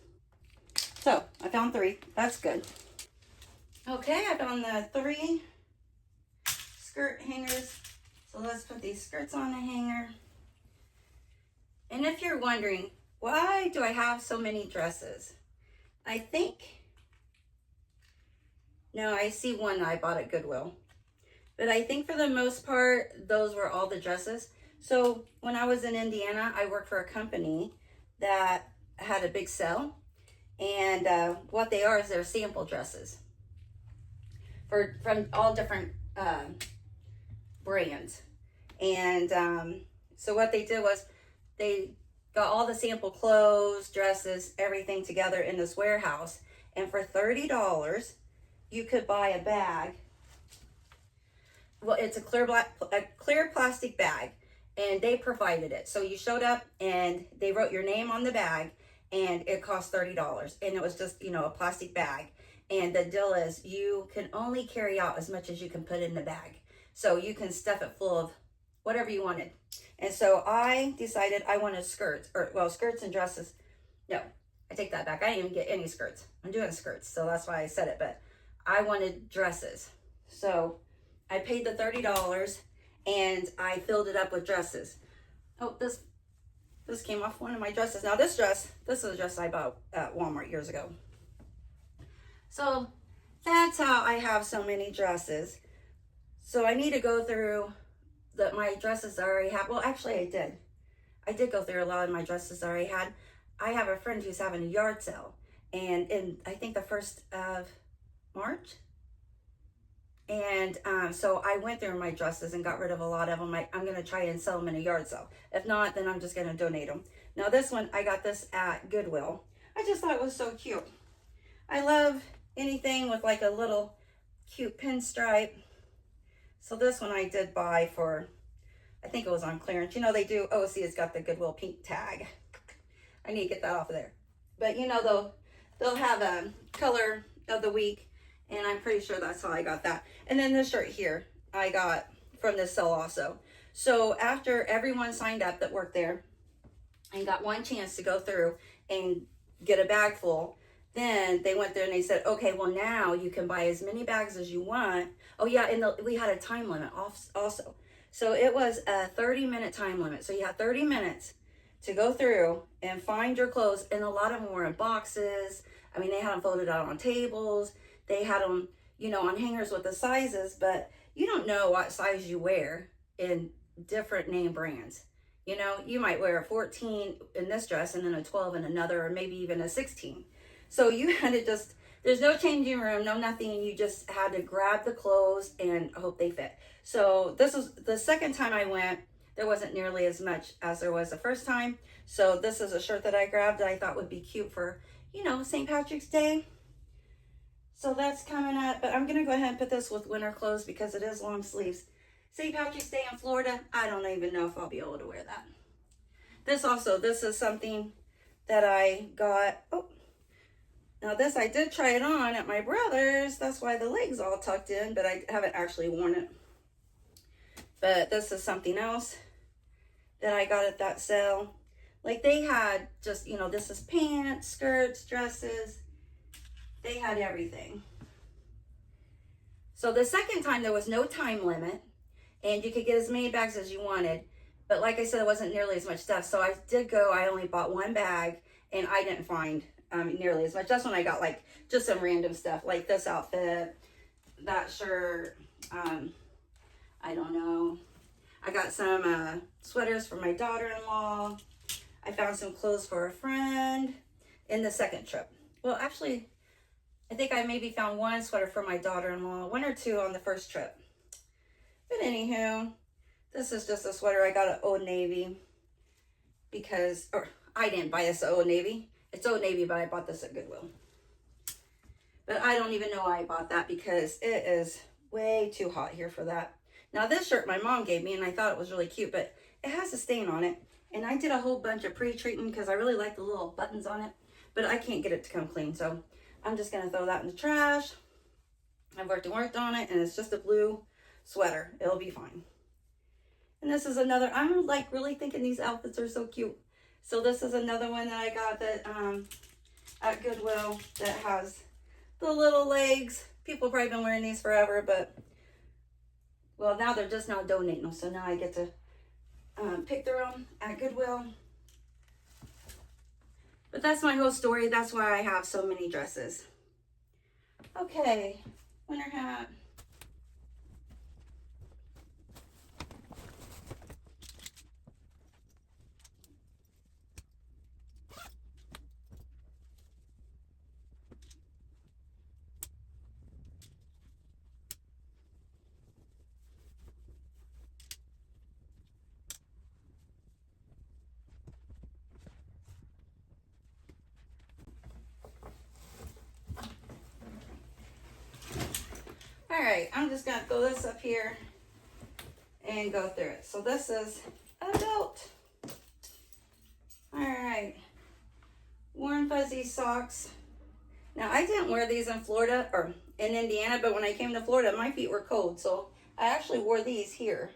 So I found 3. That's good. Okay, I found the 3 skirt hangers. So let's put these skirts on a hanger. And if you're wondering, why do I have so many dresses? I think, no, I see one that I bought at Goodwill. But I think for the most part, those were all the dresses. So when I was in Indiana, I worked for a company that had a big sale. And what they are is they're sample dresses from all different brands. And so what they did was they got all the sample clothes, dresses, everything together in this warehouse. And for $30, you could buy a bag. Well, it's a clear plastic bag, and they provided it. So you showed up and they wrote your name on the bag, and it cost $30. And it was just, you know, a plastic bag. And the deal is you can only carry out as much as you can put in the bag. So you can stuff it full of whatever you wanted. And so I decided I wanted skirts, or well, skirts and dresses. No, I take that back. I didn't even get any skirts. I'm doing skirts, so that's why I said it. But I wanted dresses. So I paid the $30 and I filled it up with dresses. Oh, this came off one of my dresses. Now this is a dress I bought at Walmart years ago. So that's how I have so many dresses. So I need to go through my dresses I already have. Well, actually I did. I did go through a lot of my dresses I already had. I have a friend who's having a yard sale. And in, I think the 1st of March. And so I went through my dresses and got rid of a lot of them. I'm going to try and sell them in a yard sale. If not, then I'm just going to donate them. Now this one, I got this at Goodwill. I just thought it was so cute. I love anything with like a little cute pinstripe. So this one I did buy for, I think it was on clearance. You know, they do, oh, see, it's got the Goodwill pink tag. I need to get that off of there. But you know, they'll have a color of the week. And I'm pretty sure that's how I got that. And then this shirt here, I got from this sale also. So after everyone signed up that worked there and got one chance to go through and get a bag full, then they went there and they said, okay, well now you can buy as many bags as you want. Oh yeah, and we had a time limit also. So it was a 30-minute time limit. So you had 30 minutes to go through and find your clothes. And a lot of them were in boxes. I mean, they had them folded out on tables. They had them, you know, on hangers with the sizes, but you don't know what size you wear in different name brands. You know, you might wear a 14 in this dress and then a 12 in another, or maybe even a 16. So you had to just, there's no changing room, no nothing, and you just had to grab the clothes and hope they fit. So this was the second time I went. There wasn't nearly as much as there was the first time. So this is a shirt that I grabbed that I thought would be cute for, you know, St. Patrick's Day. So that's coming up, but I'm going to go ahead and put this with winter clothes because it is long sleeves. St. Patrick's Day in Florida, I don't even know if I'll be able to wear that. This is something that I got. Oh, now this, I did try it on at my brother's. That's why the leg's all tucked in, but I haven't actually worn it. But this is something else that I got at that sale. Like they had just, you know, this is pants, skirts, dresses. They had everything. So the second time there was no time limit and you could get as many bags as you wanted. But like I said, it wasn't nearly as much stuff. So I did go, I only bought one bag and I didn't find nearly as much. That's when I got like just some random stuff like this outfit, that shirt. I don't know. I got some sweaters for my daughter-in-law. I found some clothes for a friend in the second trip. Well, actually, I think I maybe found one sweater for my daughter-in-law, one or two on the first trip. But anywho, this is just a sweater I got at Old Navy because, or I didn't buy this at Old Navy. It's Old Navy, but I bought this at Goodwill. But I don't even know why I bought that because it is way too hot here for that. Now this shirt my mom gave me and I thought it was really cute, but it has a stain on it. And I did a whole bunch of pre-treating because I really like the little buttons on it, but I can't get it to come clean. So I'm just gonna throw that in the trash. I've worked on it and it's just a blue sweater. It'll be fine. And this is another, I'm like really thinking these outfits are so cute. So this is another one that I got that at Goodwill that has the little legs. People have probably been wearing these forever, but well, now they're just now donating them. So now I get to pick their own at Goodwill. But that's my whole story. That's why I have so many dresses. Okay, winter hat. All right, I'm just gonna throw this up here and go through it. So this is a belt. All right, warm fuzzy socks. Now I didn't wear these in Florida or in Indiana, but when I came to Florida, my feet were cold. So I actually wore these here.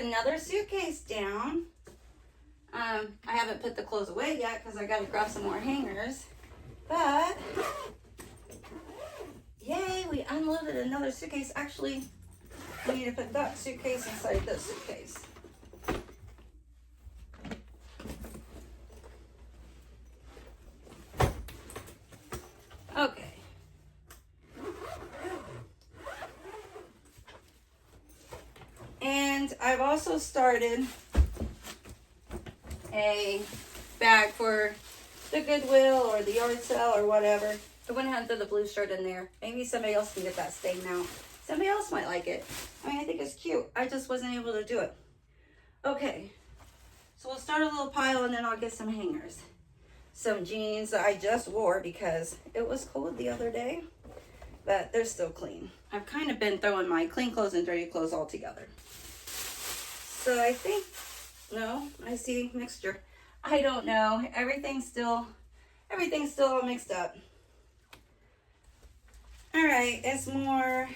Another suitcase down. I haven't put the clothes away yet because I got to grab some more hangers. But yay, we unloaded another suitcase. Actually, we need to put that suitcase inside this suitcase. Okay. And I've also started a bag for the Goodwill or the yard sale or whatever. I went ahead and threw the blue shirt in there. Maybe somebody else can get that stain out. Somebody else might like it. I mean, I think it's cute. I just wasn't able to do it. Okay, so we'll start a little pile and then I'll get some hangers. Some jeans that I just wore because it was cold the other day, but they're still clean. I've kind of been throwing my clean clothes and dirty clothes all together. So I think, no, I see mixture. I don't know. Everything's still all mixed up. All right, it's more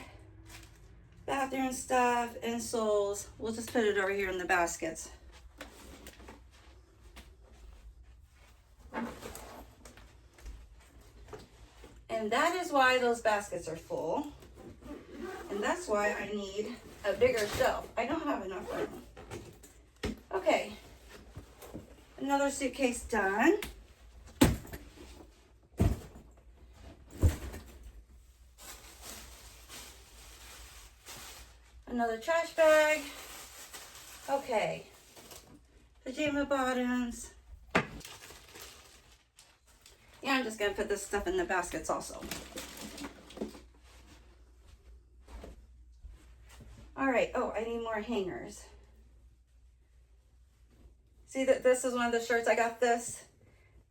bathroom stuff and soles. We'll just put it over here in the baskets. And that is why those baskets are full. And that's why I need a bigger shelf. I don't have enough room. Okay, another suitcase done. Another trash bag. Okay, pajama bottoms. Yeah, I'm just gonna put this stuff in the baskets also. All right, oh, I need more hangers. See that this is one of the shirts. I got this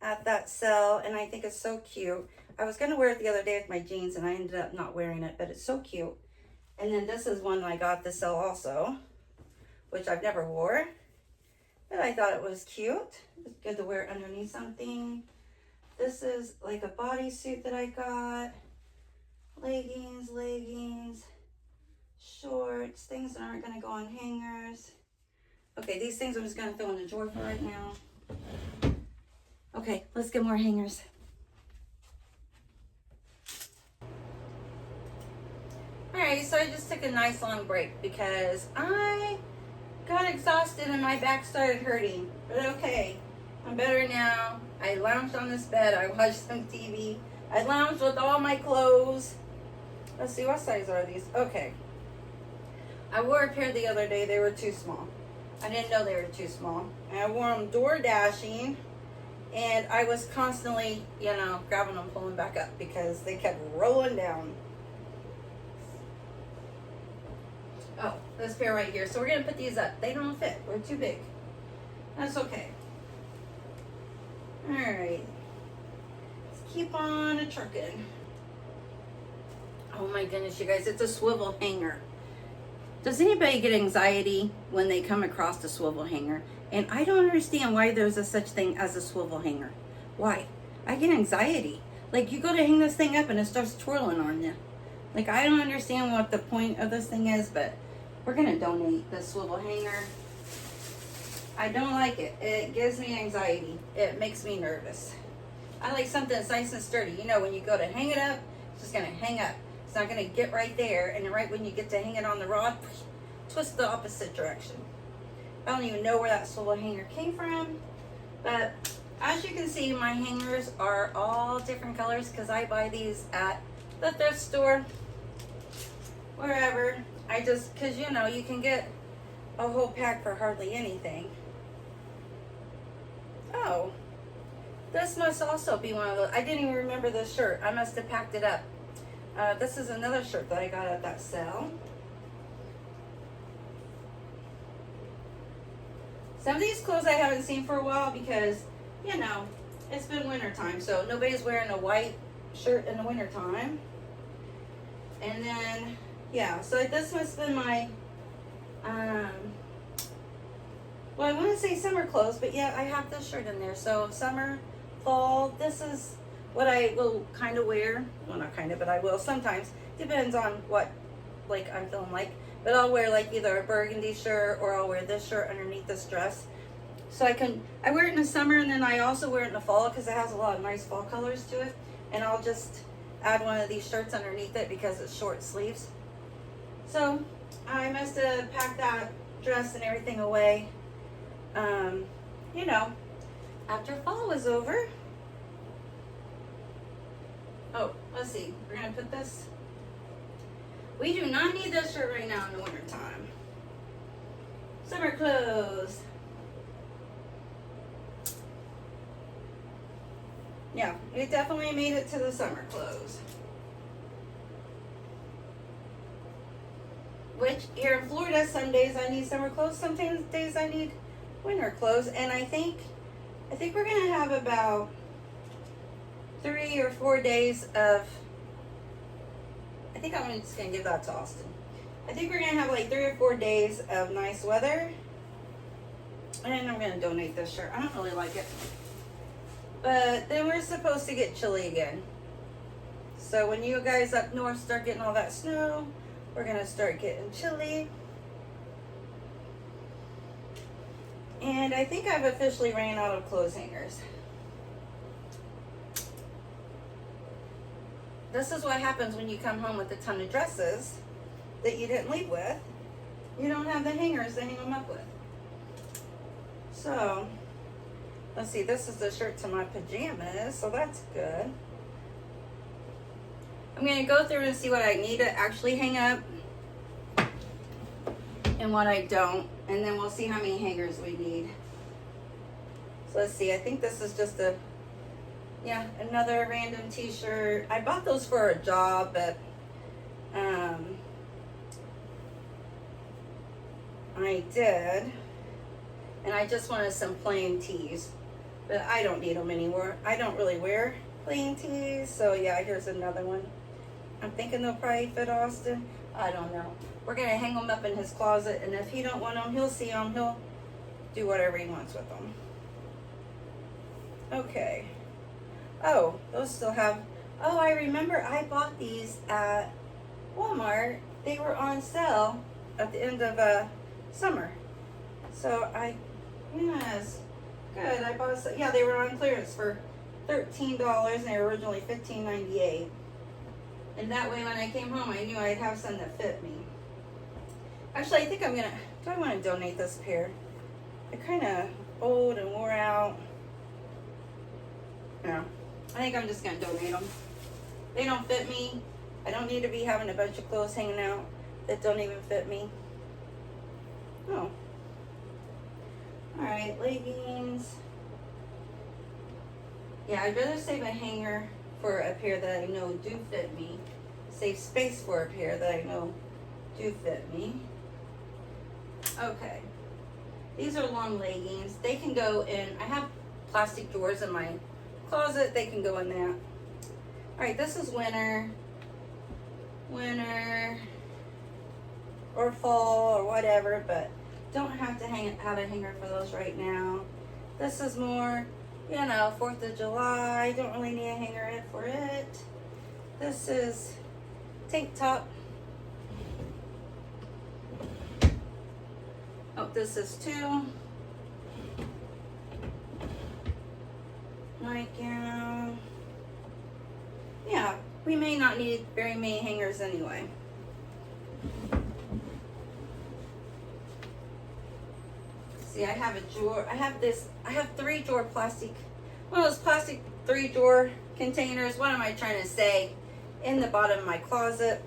at that sale and I think it's so cute. I was gonna wear it the other day with my jeans and I ended up not wearing it, but it's so cute. And then this is one I got at the sale also, which I've never wore, But I thought it was cute. It's good to wear underneath something. This is like a bodysuit that I got. Leggings, shorts, things that aren't gonna go on hangers. Okay, these things I'm just gonna throw in the drawer for right now. Okay, let's get more hangers. Alright, so I just took a nice long break because I got exhausted and my back started hurting. But okay, I'm better now. I lounged on this bed, I watched some TV. I lounged with all my clothes. Let's see, what size are these? Okay. I wore a pair the other day, they were too small. I didn't know they were too small. And I wore them door dashing, and I was constantly, grabbing them, pulling back up because they kept rolling down. Oh, this pair right here. So we're gonna put these up. They don't fit, we're too big. That's okay. All right, let's keep on a trucking. Oh my goodness, you guys, it's a swivel hanger. Does anybody get anxiety when they come across a swivel hanger? And I don't understand why there's a such thing as a swivel hanger. Why? I get anxiety. Like, you go to hang this thing up and it starts twirling on you. Like, I don't understand what the point of this thing is, but we're gonna donate this swivel hanger. I don't like it. It gives me anxiety. It makes me nervous. I like something that's nice and sturdy. You know, when you go to hang it up, it's just gonna hang up. It's not gonna get right there, and then right when you get to hang it on the rod, twist the opposite direction. I don't even know where that swivel hanger came from, but as you can see, my hangers are all different colors because I buy these at the thrift store, wherever. Because you can get a whole pack for hardly anything. Oh, this must also be one of those. I didn't even remember this shirt. I must have packed it up. This is another shirt that I got at that sale. Some of these clothes I haven't seen for a while because, it's been winter time, so nobody's wearing a white shirt in the winter time. And then, so this must have been my, well, I want to say summer clothes, but yeah, I have this shirt in there. So summer, fall, this is what I will kind of wear. Well, not kind of, but I will sometimes. Depends on what, I'm feeling like. But I'll wear, either a burgundy shirt or I'll wear this shirt underneath this dress. So I wear it in the summer, and then I also wear it in the fall because it has a lot of nice fall colors to it. And I'll just add one of these shirts underneath it because it's short sleeves. So I must have packed that dress and everything away, after fall was over. Oh, let's see. We're going to put this. We do not need this shirt right now in the winter time. Summer clothes. Yeah, we definitely made it to the summer clothes. Which, here in Florida, some days I need summer clothes, some days I need winter clothes. And I think we're going to have about 3 or 4 days of, I think I'm just going to give that to Austin. I think we're going to have 3 or 4 days of nice weather. And I'm going to donate this shirt. I don't really like it. But then we're supposed to get chilly again. So when you guys up north start getting all that snow, we're going to start getting chilly. And I think I've officially ran out of clothes hangers. This is what happens when you come home with a ton of dresses that you didn't leave with. You don't have the hangers to hang them up with. So, let's see, this is the shirt to my pajamas, so that's good. I'm going to go through and see what I need to actually hang up and what I don't, and then we'll see how many hangers we need. So let's see, I think this is just another random t-shirt. I bought those for a job, but I did, and I just wanted some plain tees, but I don't need them anymore. I don't really wear plain tees, so yeah, here's another one. I'm thinking they'll probably fit Austin. I don't know. We're gonna hang them up in his closet, and if he don't want them, he'll see them. do whatever he wants with them. Okay. Oh, those still have, oh, I remember I bought these at Walmart. They were on sale at the end of summer. So yes, good. I bought yeah, they were on clearance for $13 and they were originally $15.98. And that way when I came home, I knew I'd have some that fit me. Actually, I think do I want to donate this pair? They're kind of old and wore out. No, I think I'm just going to donate them. They don't fit me. I don't need to be having a bunch of clothes hanging out that don't even fit me. Oh. Alright, leggings. Yeah, I'd rather save a hanger for a pair that I know do fit me. Save space for a pair that I know do fit me. Okay. These are long leggings. They can go in, I have plastic drawers in my closet. They can go in that. Alright, this is winter or fall or whatever, but don't have to have a hanger for those right now. This is more, 4th of July. Don't really need a hanger for it. This is tank top. Oh, this is 2. Nightgown. Yeah, we may not need very many hangers anyway. See, I have a drawer. I have 3 drawer plastic, one of those plastic 3 drawer containers. What am I trying to say? In the bottom of my closet.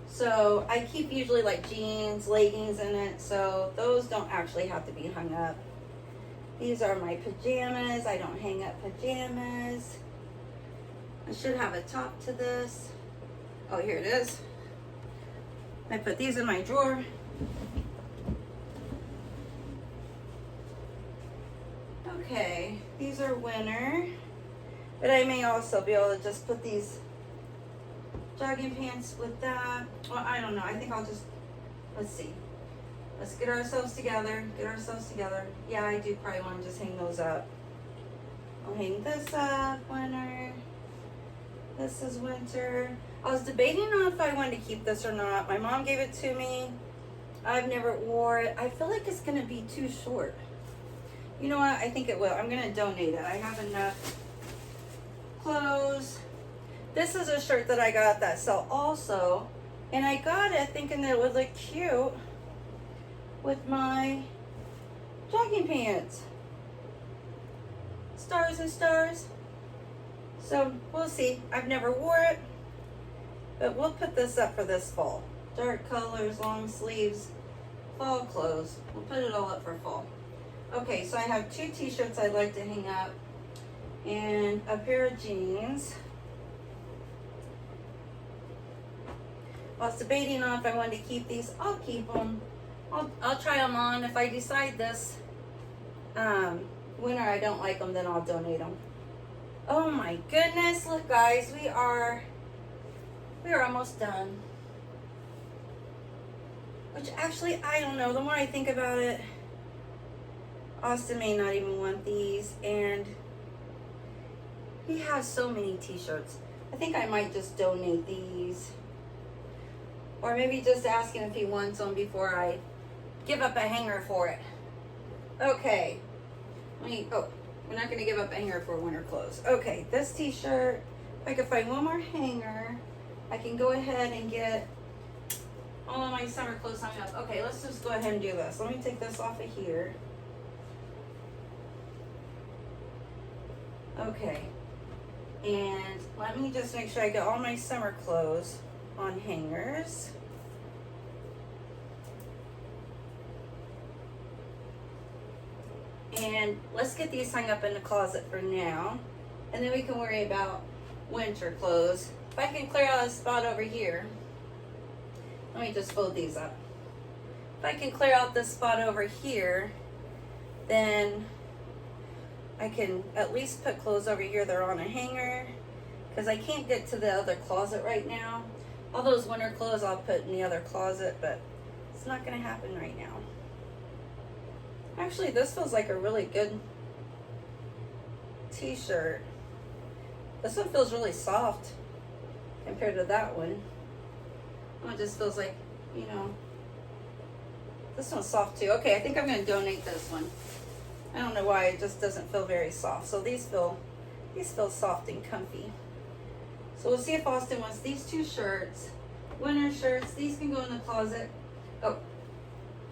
So I keep usually like jeans, leggings in it. So those don't actually have to be hung up. These are my pajamas. I don't hang up pajamas. I should have a top to this. Oh, here it is. I put these in my drawer. Okay, these are winter, but I may also be able to just put these jogging pants with that. Well, I don't know. I think I'll just, let's see. Let's get ourselves together. Yeah, I do probably want to just hang those up. I'll hang this up, winter. This is winter. I was debating on if I wanted to keep this or not. My mom gave it to me. I've never wore it. I feel like it's going to be too short. You know what? I think it will. I'm going to donate it. I have enough clothes. This is a shirt that I got at that sale also. And I got it thinking that it would look cute with my jogging pants. Stars and stars. So we'll see. I've never wore it. But we'll put this up for this fall. Dark colors, long sleeves, fall clothes. We'll put it all up for fall. Okay, so I have 2 t-shirts I'd like to hang up and a pair of jeans. I was debating on if I wanted to keep these. I'll keep them. I'll try them on. If I decide this winter I don't like them, then I'll donate them. Oh my goodness, look guys, we are almost done. Which actually, I don't know, the more I think about it, Austin may not even want these, and he has so many t-shirts. I think I might just donate these. Or maybe just ask him if he wants them before I give up a hanger for it. Okay. We're not going to give up a hanger for winter clothes. Okay, this t-shirt, if I can find one more hanger, I can go ahead and get all of my summer clothes hung up. Okay, let's just go ahead and do this. Let me take this off of here. Okay, and let me just make sure I get all my summer clothes on hangers. And let's get these hung up in the closet for now, and then we can worry about winter clothes. If I can clear out a spot over here, let me just fold these up. If I can clear out this spot over here, then I can at least put clothes over here that are on a hanger, because I can't get to the other closet right now. All those winter clothes I'll put in the other closet, but it's not going to happen right now. Actually, this feels like a really good t-shirt. This one feels really soft compared to that one. Oh, it just feels like, you know, this one's soft too. Okay, I think I'm going to donate this one. I don't know why, it just doesn't feel very soft. So these feel soft and comfy. So we'll see if Austin wants these two shirts, winter shirts. These can go in the closet. Oh,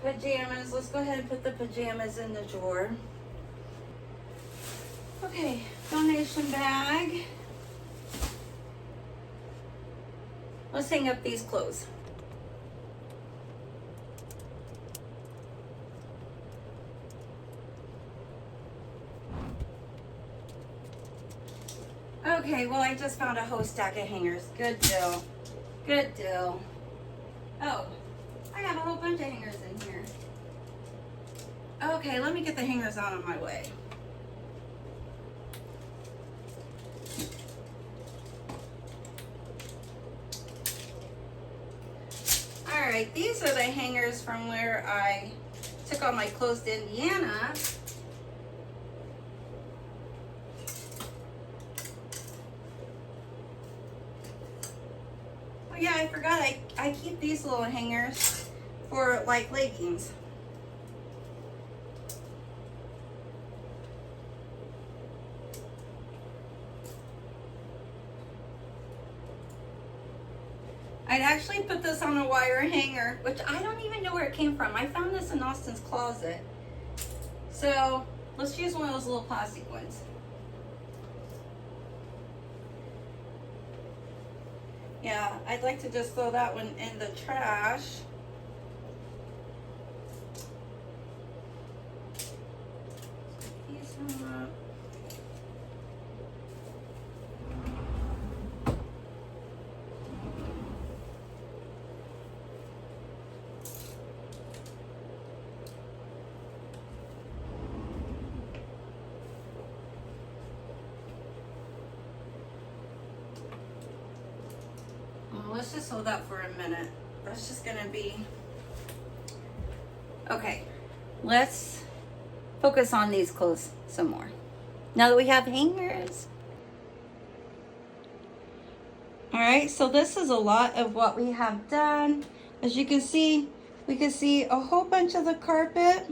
pajamas. Let's go ahead and put the pajamas in the drawer. Okay, donation bag. Let's hang up these clothes. Okay, well, I just found a whole stack of hangers. Good deal. Good deal. Oh, I have a whole bunch of hangers in here. Okay, let me get the hangers out of my way. Alright, these are the hangers from where I took all my clothes to Indiana. Oh yeah, I forgot I keep these little hangers for like leggings. I'd actually put this on a wire hanger, which I don't even know where it came from. I found this in Austin's closet. So let's use one of those little plastic ones. Yeah, I'd like to just throw that one in the trash. These up. Let's just hold that for a minute. That's just gonna be, okay, let's focus on these clothes some more. Now that we have hangers. All right, so this is a lot of what we have done. As you can see, we can see a whole bunch of the carpet.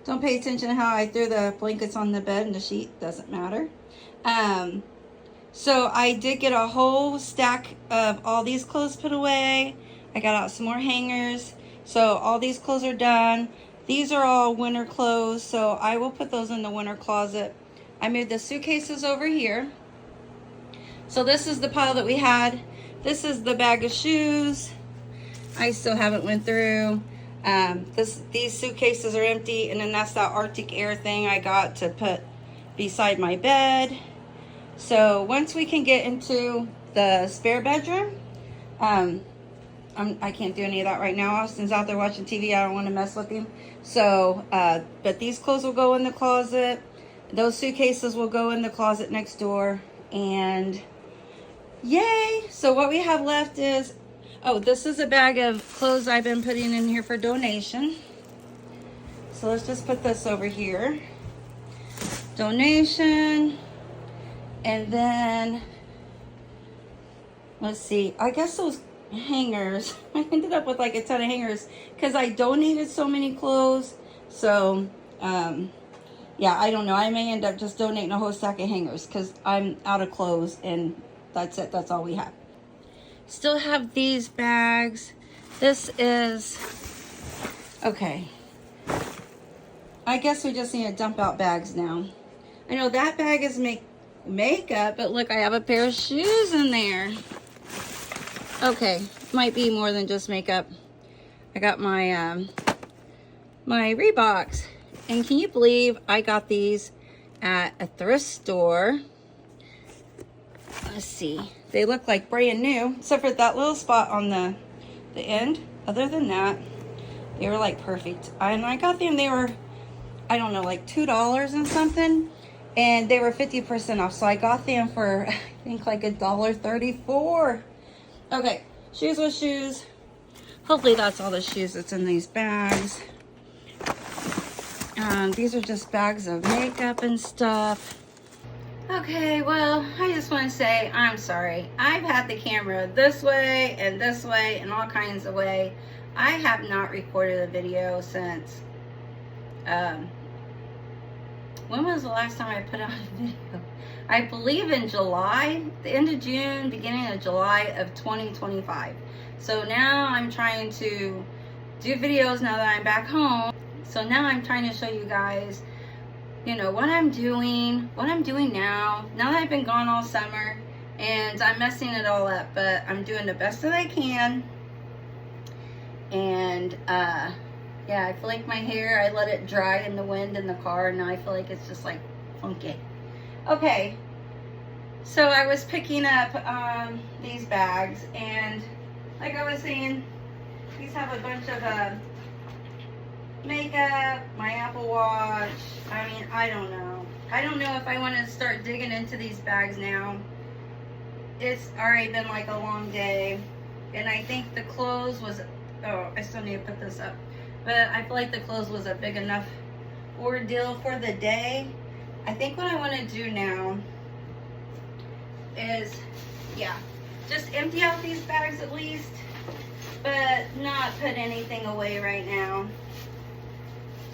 Don't pay attention to how I threw the blankets on the bed and the sheet, doesn't matter. So I did get a whole stack of all these clothes put away. I got out some more hangers. So all these clothes are done. These are all winter clothes, so I will put those in the winter closet. I moved the suitcases over here. So this is the pile that we had. This is the bag of shoes. I still haven't went through. These suitcases are empty, and then that's that Arctic Air thing I got to put beside my bed. So once we can get into the spare bedroom, I can't do any of that right now. Austin's out there watching TV. I don't want to mess with him. So, but these clothes will go in the closet. Those suitcases will go in the closet next door. And yay! So what we have left is, oh, this is a bag of clothes I've been putting in here for donation. So let's just put this over here. Donation. And then, let's see, I guess those hangers, I ended up with like a ton of hangers because I donated so many clothes. So, yeah, I don't know. I may end up just donating a whole stack of hangers because I'm out of clothes and that's it. That's all we have. Still have these bags. This is, okay. I guess we just need to dump out bags now. I know that bag is makeup, but look, I have a pair of shoes in there. Okay, might be more than just makeup. I got my my Reeboks, and can you believe I got these at a thrift store? Let's see, they look like brand new, except for that little spot on the end. Other than that, they were like perfect. And I got them, they were, I don't know, like $2 and something. And they were 50% off, so I got them for, I think, like $1.34. Okay, shoes with shoes. Hopefully that's all the shoes that's in these bags. These are just bags of makeup and stuff. Okay, well, I just want to say I'm sorry. I've had the camera this way and all kinds of way. I have not recorded a video since, when was the last time I put out a video? I believe in July, the end of June, beginning of July of 2025. So now I'm trying to do videos now that I'm back home. So now I'm trying to show you guys, you know, what I'm doing now that I've been gone all summer, and I'm messing it all up, but I'm doing the best that I can. And yeah, I feel like my hair, I let it dry in the wind in the car, and now I feel like it's just like funky. Okay, so I was picking up these bags, and like I was saying, these have a bunch of makeup, my Apple Watch. I mean, I don't know. I don't know if I want to start digging into these bags now. It's already been like a long day, and I think the clothes was, oh, I still need to put this up, but I feel like the clothes was a big enough ordeal for the day. I think what I want to do now is, yeah, just empty out these bags at least, but not put anything away right now.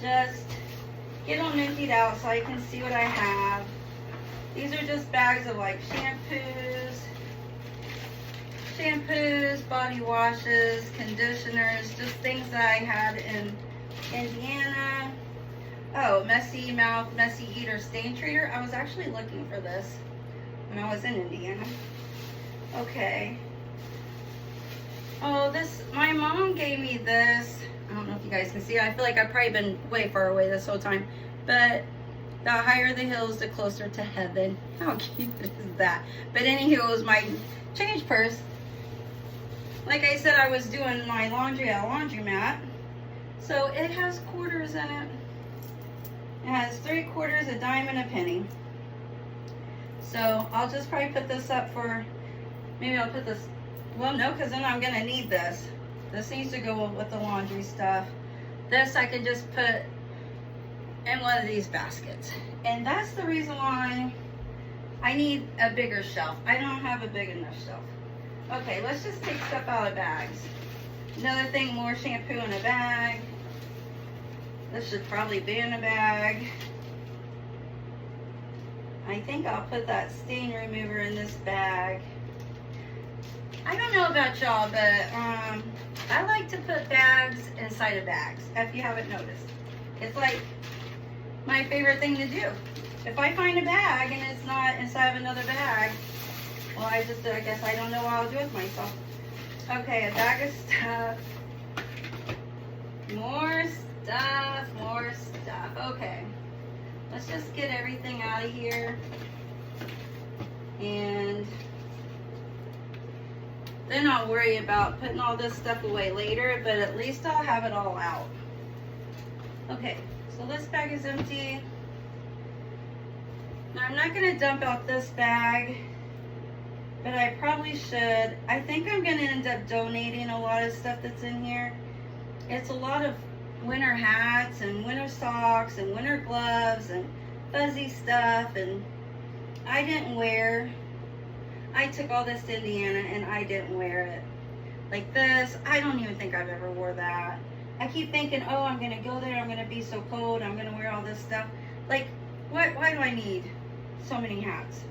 Just get them emptied out so I can see what I have. These are just bags of like shampoos, body washes, conditioners, just things that I had in Indiana. Oh, Messy Mouth, Messy Eater Stain Treater. I was actually looking for this when I was in Indiana. Okay. Oh, this, my mom gave me this. I don't know if you guys can see. I feel like I've probably been way far away this whole time. But the higher the hills, the closer to heaven. How cute is that? But anywho, it was my change purse. Like I said, I was doing my laundry at a laundromat. So it has quarters in it. It has 3 quarters, a dime, and a penny. So I'll just probably put this up for, maybe I'll put this, well no, because then I'm going to need this. This needs to go with the laundry stuff. This I can just put in one of these baskets. And that's the reason why I need a bigger shelf. I don't have a big enough shelf. Okay, let's just take stuff out of bags. Another thing, more shampoo in a bag. This should probably be in a bag. I think I'll put that stain remover in this bag. I don't know about y'all, but I like to put bags inside of bags, if you haven't noticed. It's like my favorite thing to do. If I find a bag and it's not inside of another bag, well, I guess I don't know what I'll do with myself. Okay, a bag of stuff. More stuff. Okay. Let's just get everything out of here. And then I'll worry about putting all this stuff away later, but at least I'll have it all out. Okay, so this bag is empty. Now I'm not gonna dump out this bag, but I probably should. I think I'm gonna end up donating a lot of stuff that's in here. It's a lot of winter hats and winter socks and winter gloves and fuzzy stuff, and I didn't wear. I took all this to Indiana and I didn't wear it. Like this, I don't even think I've ever wore that. I keep thinking, oh, I'm gonna go there, I'm gonna be so cold, I'm gonna wear all this stuff. Like, why do I need so many hats?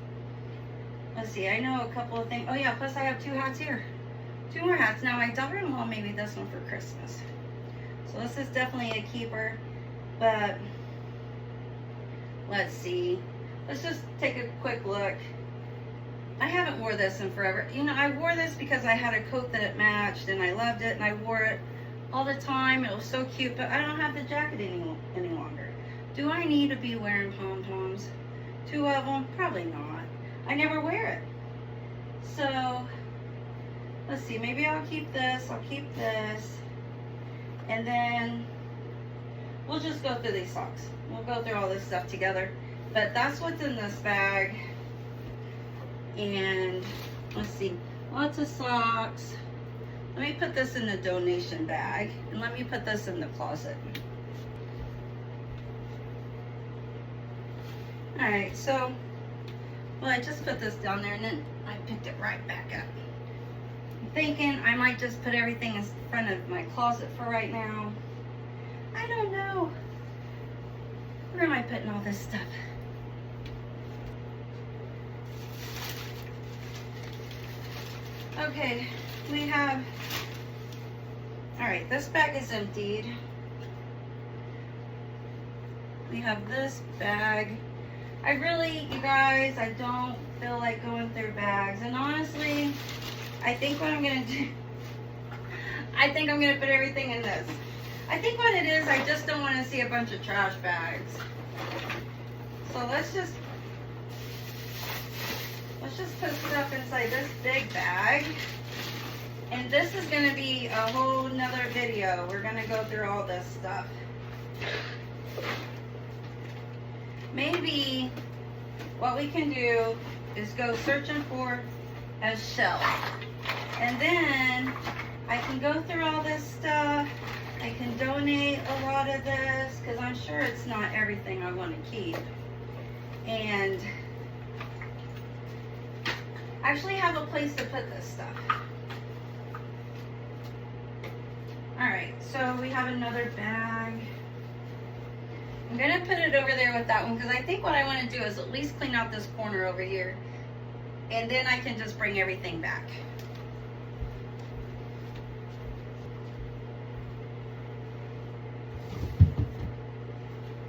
Let's see, I know a couple of things. Oh yeah, plus I have 2 hats here. 2 more hats. Now my daughter-in-law made me this one for Christmas. So this is definitely a keeper, but let's see. Let's just take a quick look. I haven't wore this in forever. You know, I wore this because I had a coat that it matched and I loved it and I wore it all the time. It was so cute, but I don't have the jacket any longer. Do I need to be wearing pom-poms? 2 of them? Probably not. I never wear it. So, let's see. Maybe I'll keep this. I'll keep this. And then we'll just go through these socks. We'll go through all this stuff together. But that's what's in this bag. And let's see, lots of socks. Let me put this in the donation bag, and let me put this in the closet. Alright, so, well, I just put this down there and then I picked it right back up. I'm thinking I might just put everything in front of my closet for right now. I don't know. Where am I putting all this stuff? Okay, we have, alright, this bag is emptied. We have this bag. I really, you guys, I don't feel like going through bags. And honestly, I think what I'm going to do, I think I'm going to put everything in this. I think what it is, I just don't want to see a bunch of trash bags. So let's just put stuff inside this big bag. And this is going to be a whole nother video. We're going to go through all this stuff. Maybe what we can do is go searching for a shelf. And then I can go through all this stuff. I can donate a lot of this because I'm sure it's not everything I want to keep. And actually have a place to put this stuff. Alright, so we have another bag. I'm going to put it over there with that one because I think what I want to do is at least clean out this corner over here. And then I can just bring everything back.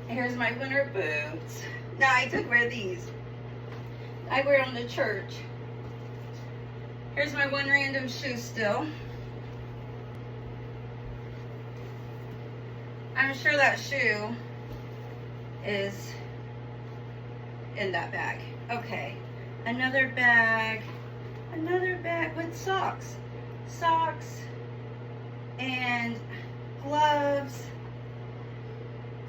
Here's my winter boots. Now I did wear these. I wear them to church. Here's my one random shoe still. I'm sure that shoe is in that bag. Okay, another bag with socks. Socks and gloves.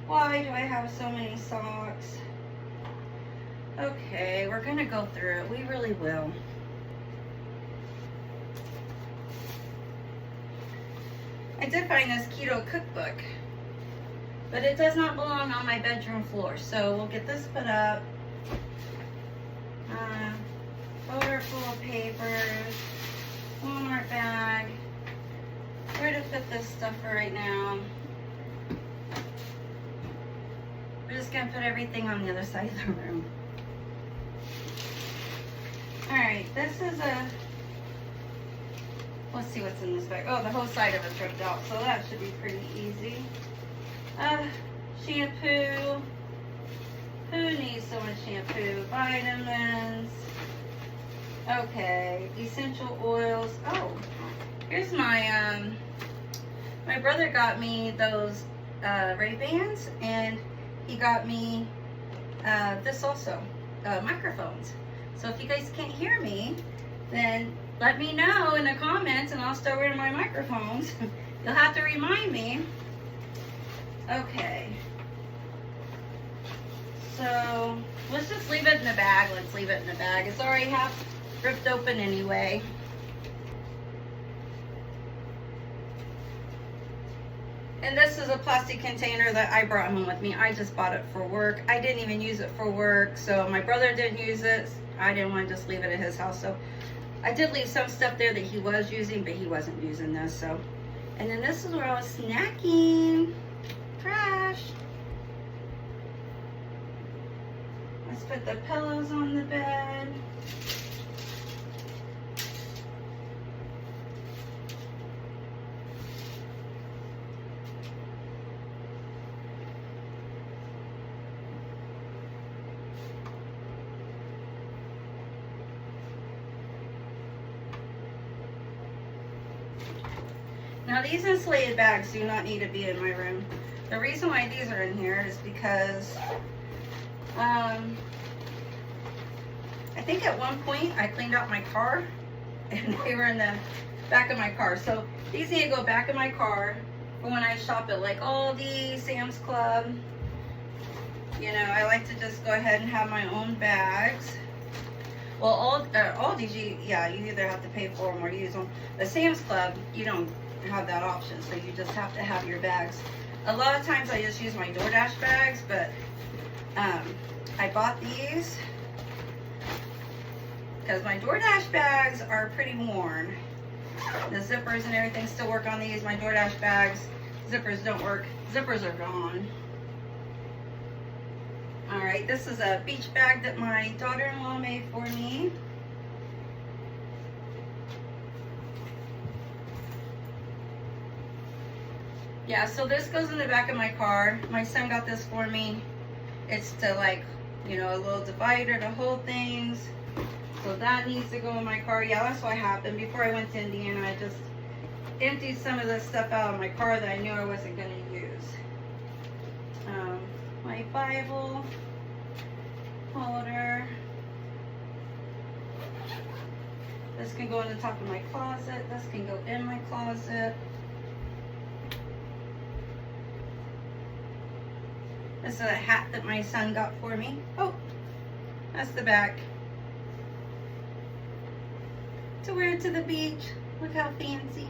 Why do I have so many socks? Okay, we're gonna go through it. We really will. I did find this keto cookbook, but it does not belong on my bedroom floor. So we'll get this put up. Folder full of papers. Walmart bag. Where to put this stuff for right now? We're just gonna put everything on the other side of the room. Alright, this is a, let's see what's in this bag. Oh, the whole side of it's ripped out, so that should be pretty easy. Shampoo. Who needs so much shampoo? Vitamins. Okay, essential oils. Oh, here's my, my brother got me those Ray-Bans, and he got me this also, microphones. So if you guys can't hear me, then let me know in the comments and I'll start wearing my microphones. You'll have to remind me. Okay. So let's just leave it in the bag. Let's leave it in the bag. It's already half ripped open anyway. And this is a plastic container that I brought home with me. I just bought it for work. I didn't even use it for work, so my brother didn't use it. I didn't want to just leave it at his house, so I did leave some stuff there that he was using, but he wasn't using this, so. And then this is where I was snacking. Trash. Let's put the pillows on the bed. Now these insulated bags do not need to be in my room. The reason why these are in here is because I think at one point I cleaned out my car and they were in the back of my car. So these need to go back in my car for when I shop at like Aldi, Sam's Club. You know, I like to just go ahead and have my own bags. Well, Aldi's, you either have to pay for them or use them. The Sam's Club, you don't have that option, so you just have to have your bags. A lot of times I just use my DoorDash bags, but I bought these because my DoorDash bags are pretty worn. The zippers and everything still work on these. My DoorDash bags, zippers don't work. Zippers are gone. All right, this is a beach bag that my daughter-in-law made for me. Yeah, so this goes in the back of my car. My son got this for me. It's to, like, you know, a little divider to hold things. So that needs to go in my car. Yeah, that's what happened. Before I went to Indiana, I just emptied some of this stuff out of my car that I knew I wasn't going to use. My Bible holder. This can go in the top of my closet. This can go in my closet. This is a hat that my son got for me. Oh, that's the back. To wear to the beach. Look how fancy.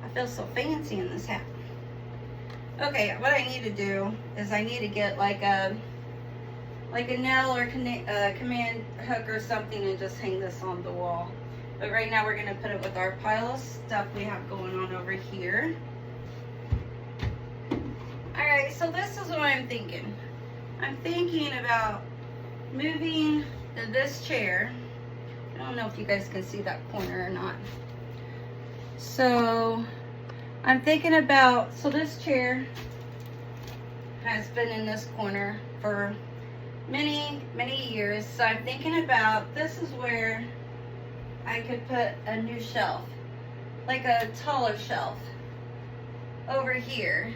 I feel so fancy in this hat. Okay, what I need to do is I need to get like a nail or command hook or something and just hang this on the wall. But right now we're going to put it with our pile of stuff we have going on over here. Alright, so this is what I'm thinking. I'm thinking about moving this chair. I don't know if you guys can see that corner or not. So I'm thinking about, so this chair has been in this corner for many years. So I'm thinking about, this is where I could put a new shelf, like a taller shelf over here,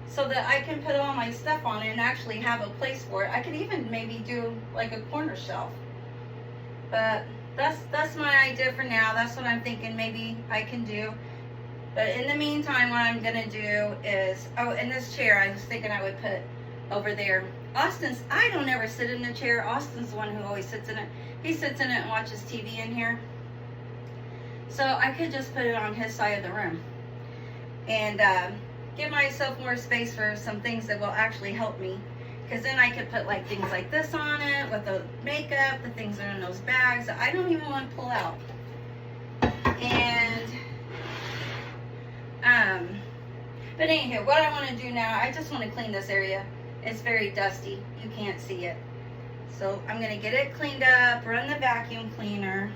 so that I can put all my stuff on it and actually have a place for it. I could even maybe do like a corner shelf. But that's my idea for now. That's what I'm thinking maybe I can do. But in the meantime, what I'm gonna do is, oh, in this chair, I was thinking I would put over there. I don't ever sit in the chair. Austin's the one who always sits in it. He sits in it and watches TV in here. So I could just put it on his side of the room. And give myself more space for some things that will actually help me. Because then I could put like things like this on it with the makeup, the things that are in those bags that I don't even want to pull out. And but anywho, what I want to do now, I just want to clean this area. It's very dusty. You can't see it. So I'm going to get it cleaned up, run the vacuum cleaner.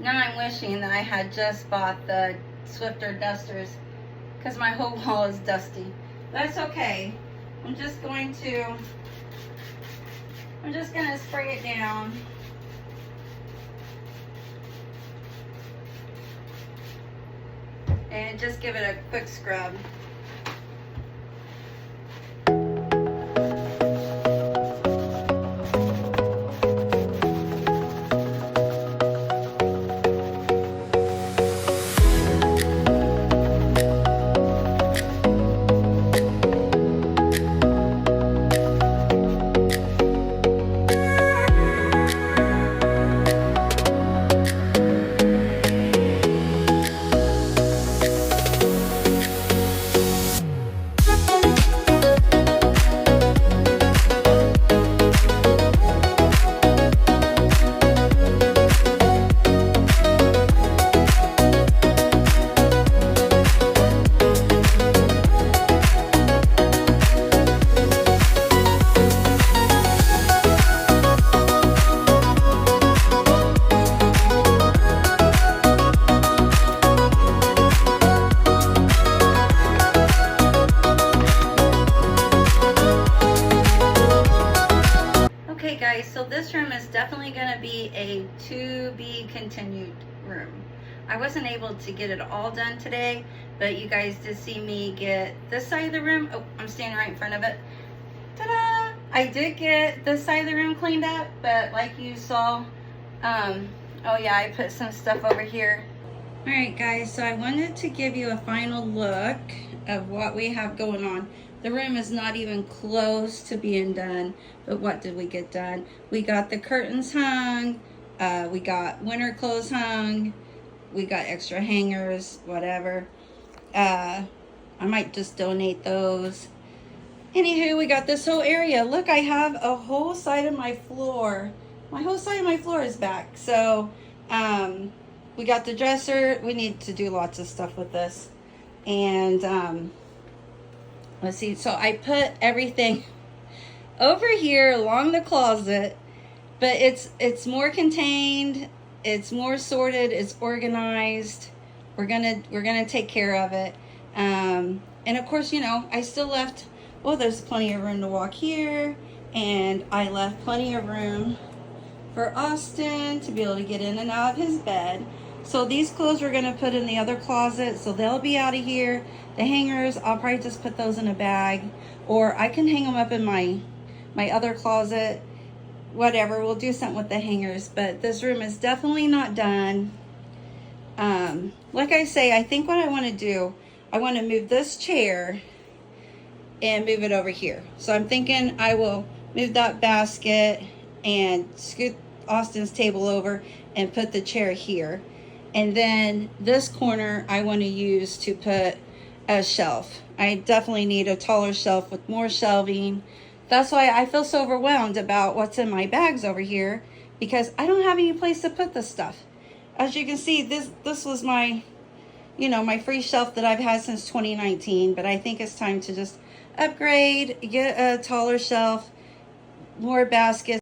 Now I'm wishing that I had just bought the Swiffer dusters because my whole wall is dusty. That's okay. I'm just going to spray it down. And just give it a quick scrub. So this room is definitely going to be a to be continued room. I wasn't able to get it all done today, but you guys did see me get this side of the room. Oh, I'm standing right in front of it. Ta-da! I did get this side of the room cleaned up, but like you saw, oh yeah, I put some stuff over here. All right, guys, so I wanted to give you a final look of what we have going on. The room is not even close to being done, but what did we get done? We got the curtains hung, we got winter clothes hung, we got extra hangers, whatever. I might just donate those. Anywho, we got this whole area. Look, I have a whole side of my floor. My whole side of my floor is back. So, we got the dresser. We need to do lots of stuff with this. And, let's see. So I put everything over here along the closet, but it's more contained. It's more sorted. It's organized. We're gonna take care of it. And of course, you know, I still left. Well, there's plenty of room to walk here, and I left plenty of room for Austin to be able to get in and out of his bed. So these clothes we're gonna put in the other closet, so they'll be out of here. The hangers, I'll probably just put those in a bag, or I can hang them up in my other closet. Whatever, we'll do something with the hangers, but this room is definitely not done. Like I say, I think what I want to do, I want to move this chair and move it over here. So I'm thinking I will move that basket and scoot Austin's table over and put the chair here. And then this corner I want to use to put a shelf. I definitely need a taller shelf with more shelving. That's why I feel so overwhelmed about what's in my bags over here, because I don't have any place to put this stuff. As you can see, this was my, you know, my free shelf that I've had since 2019, but I think it's time to just upgrade, get a taller shelf, more baskets.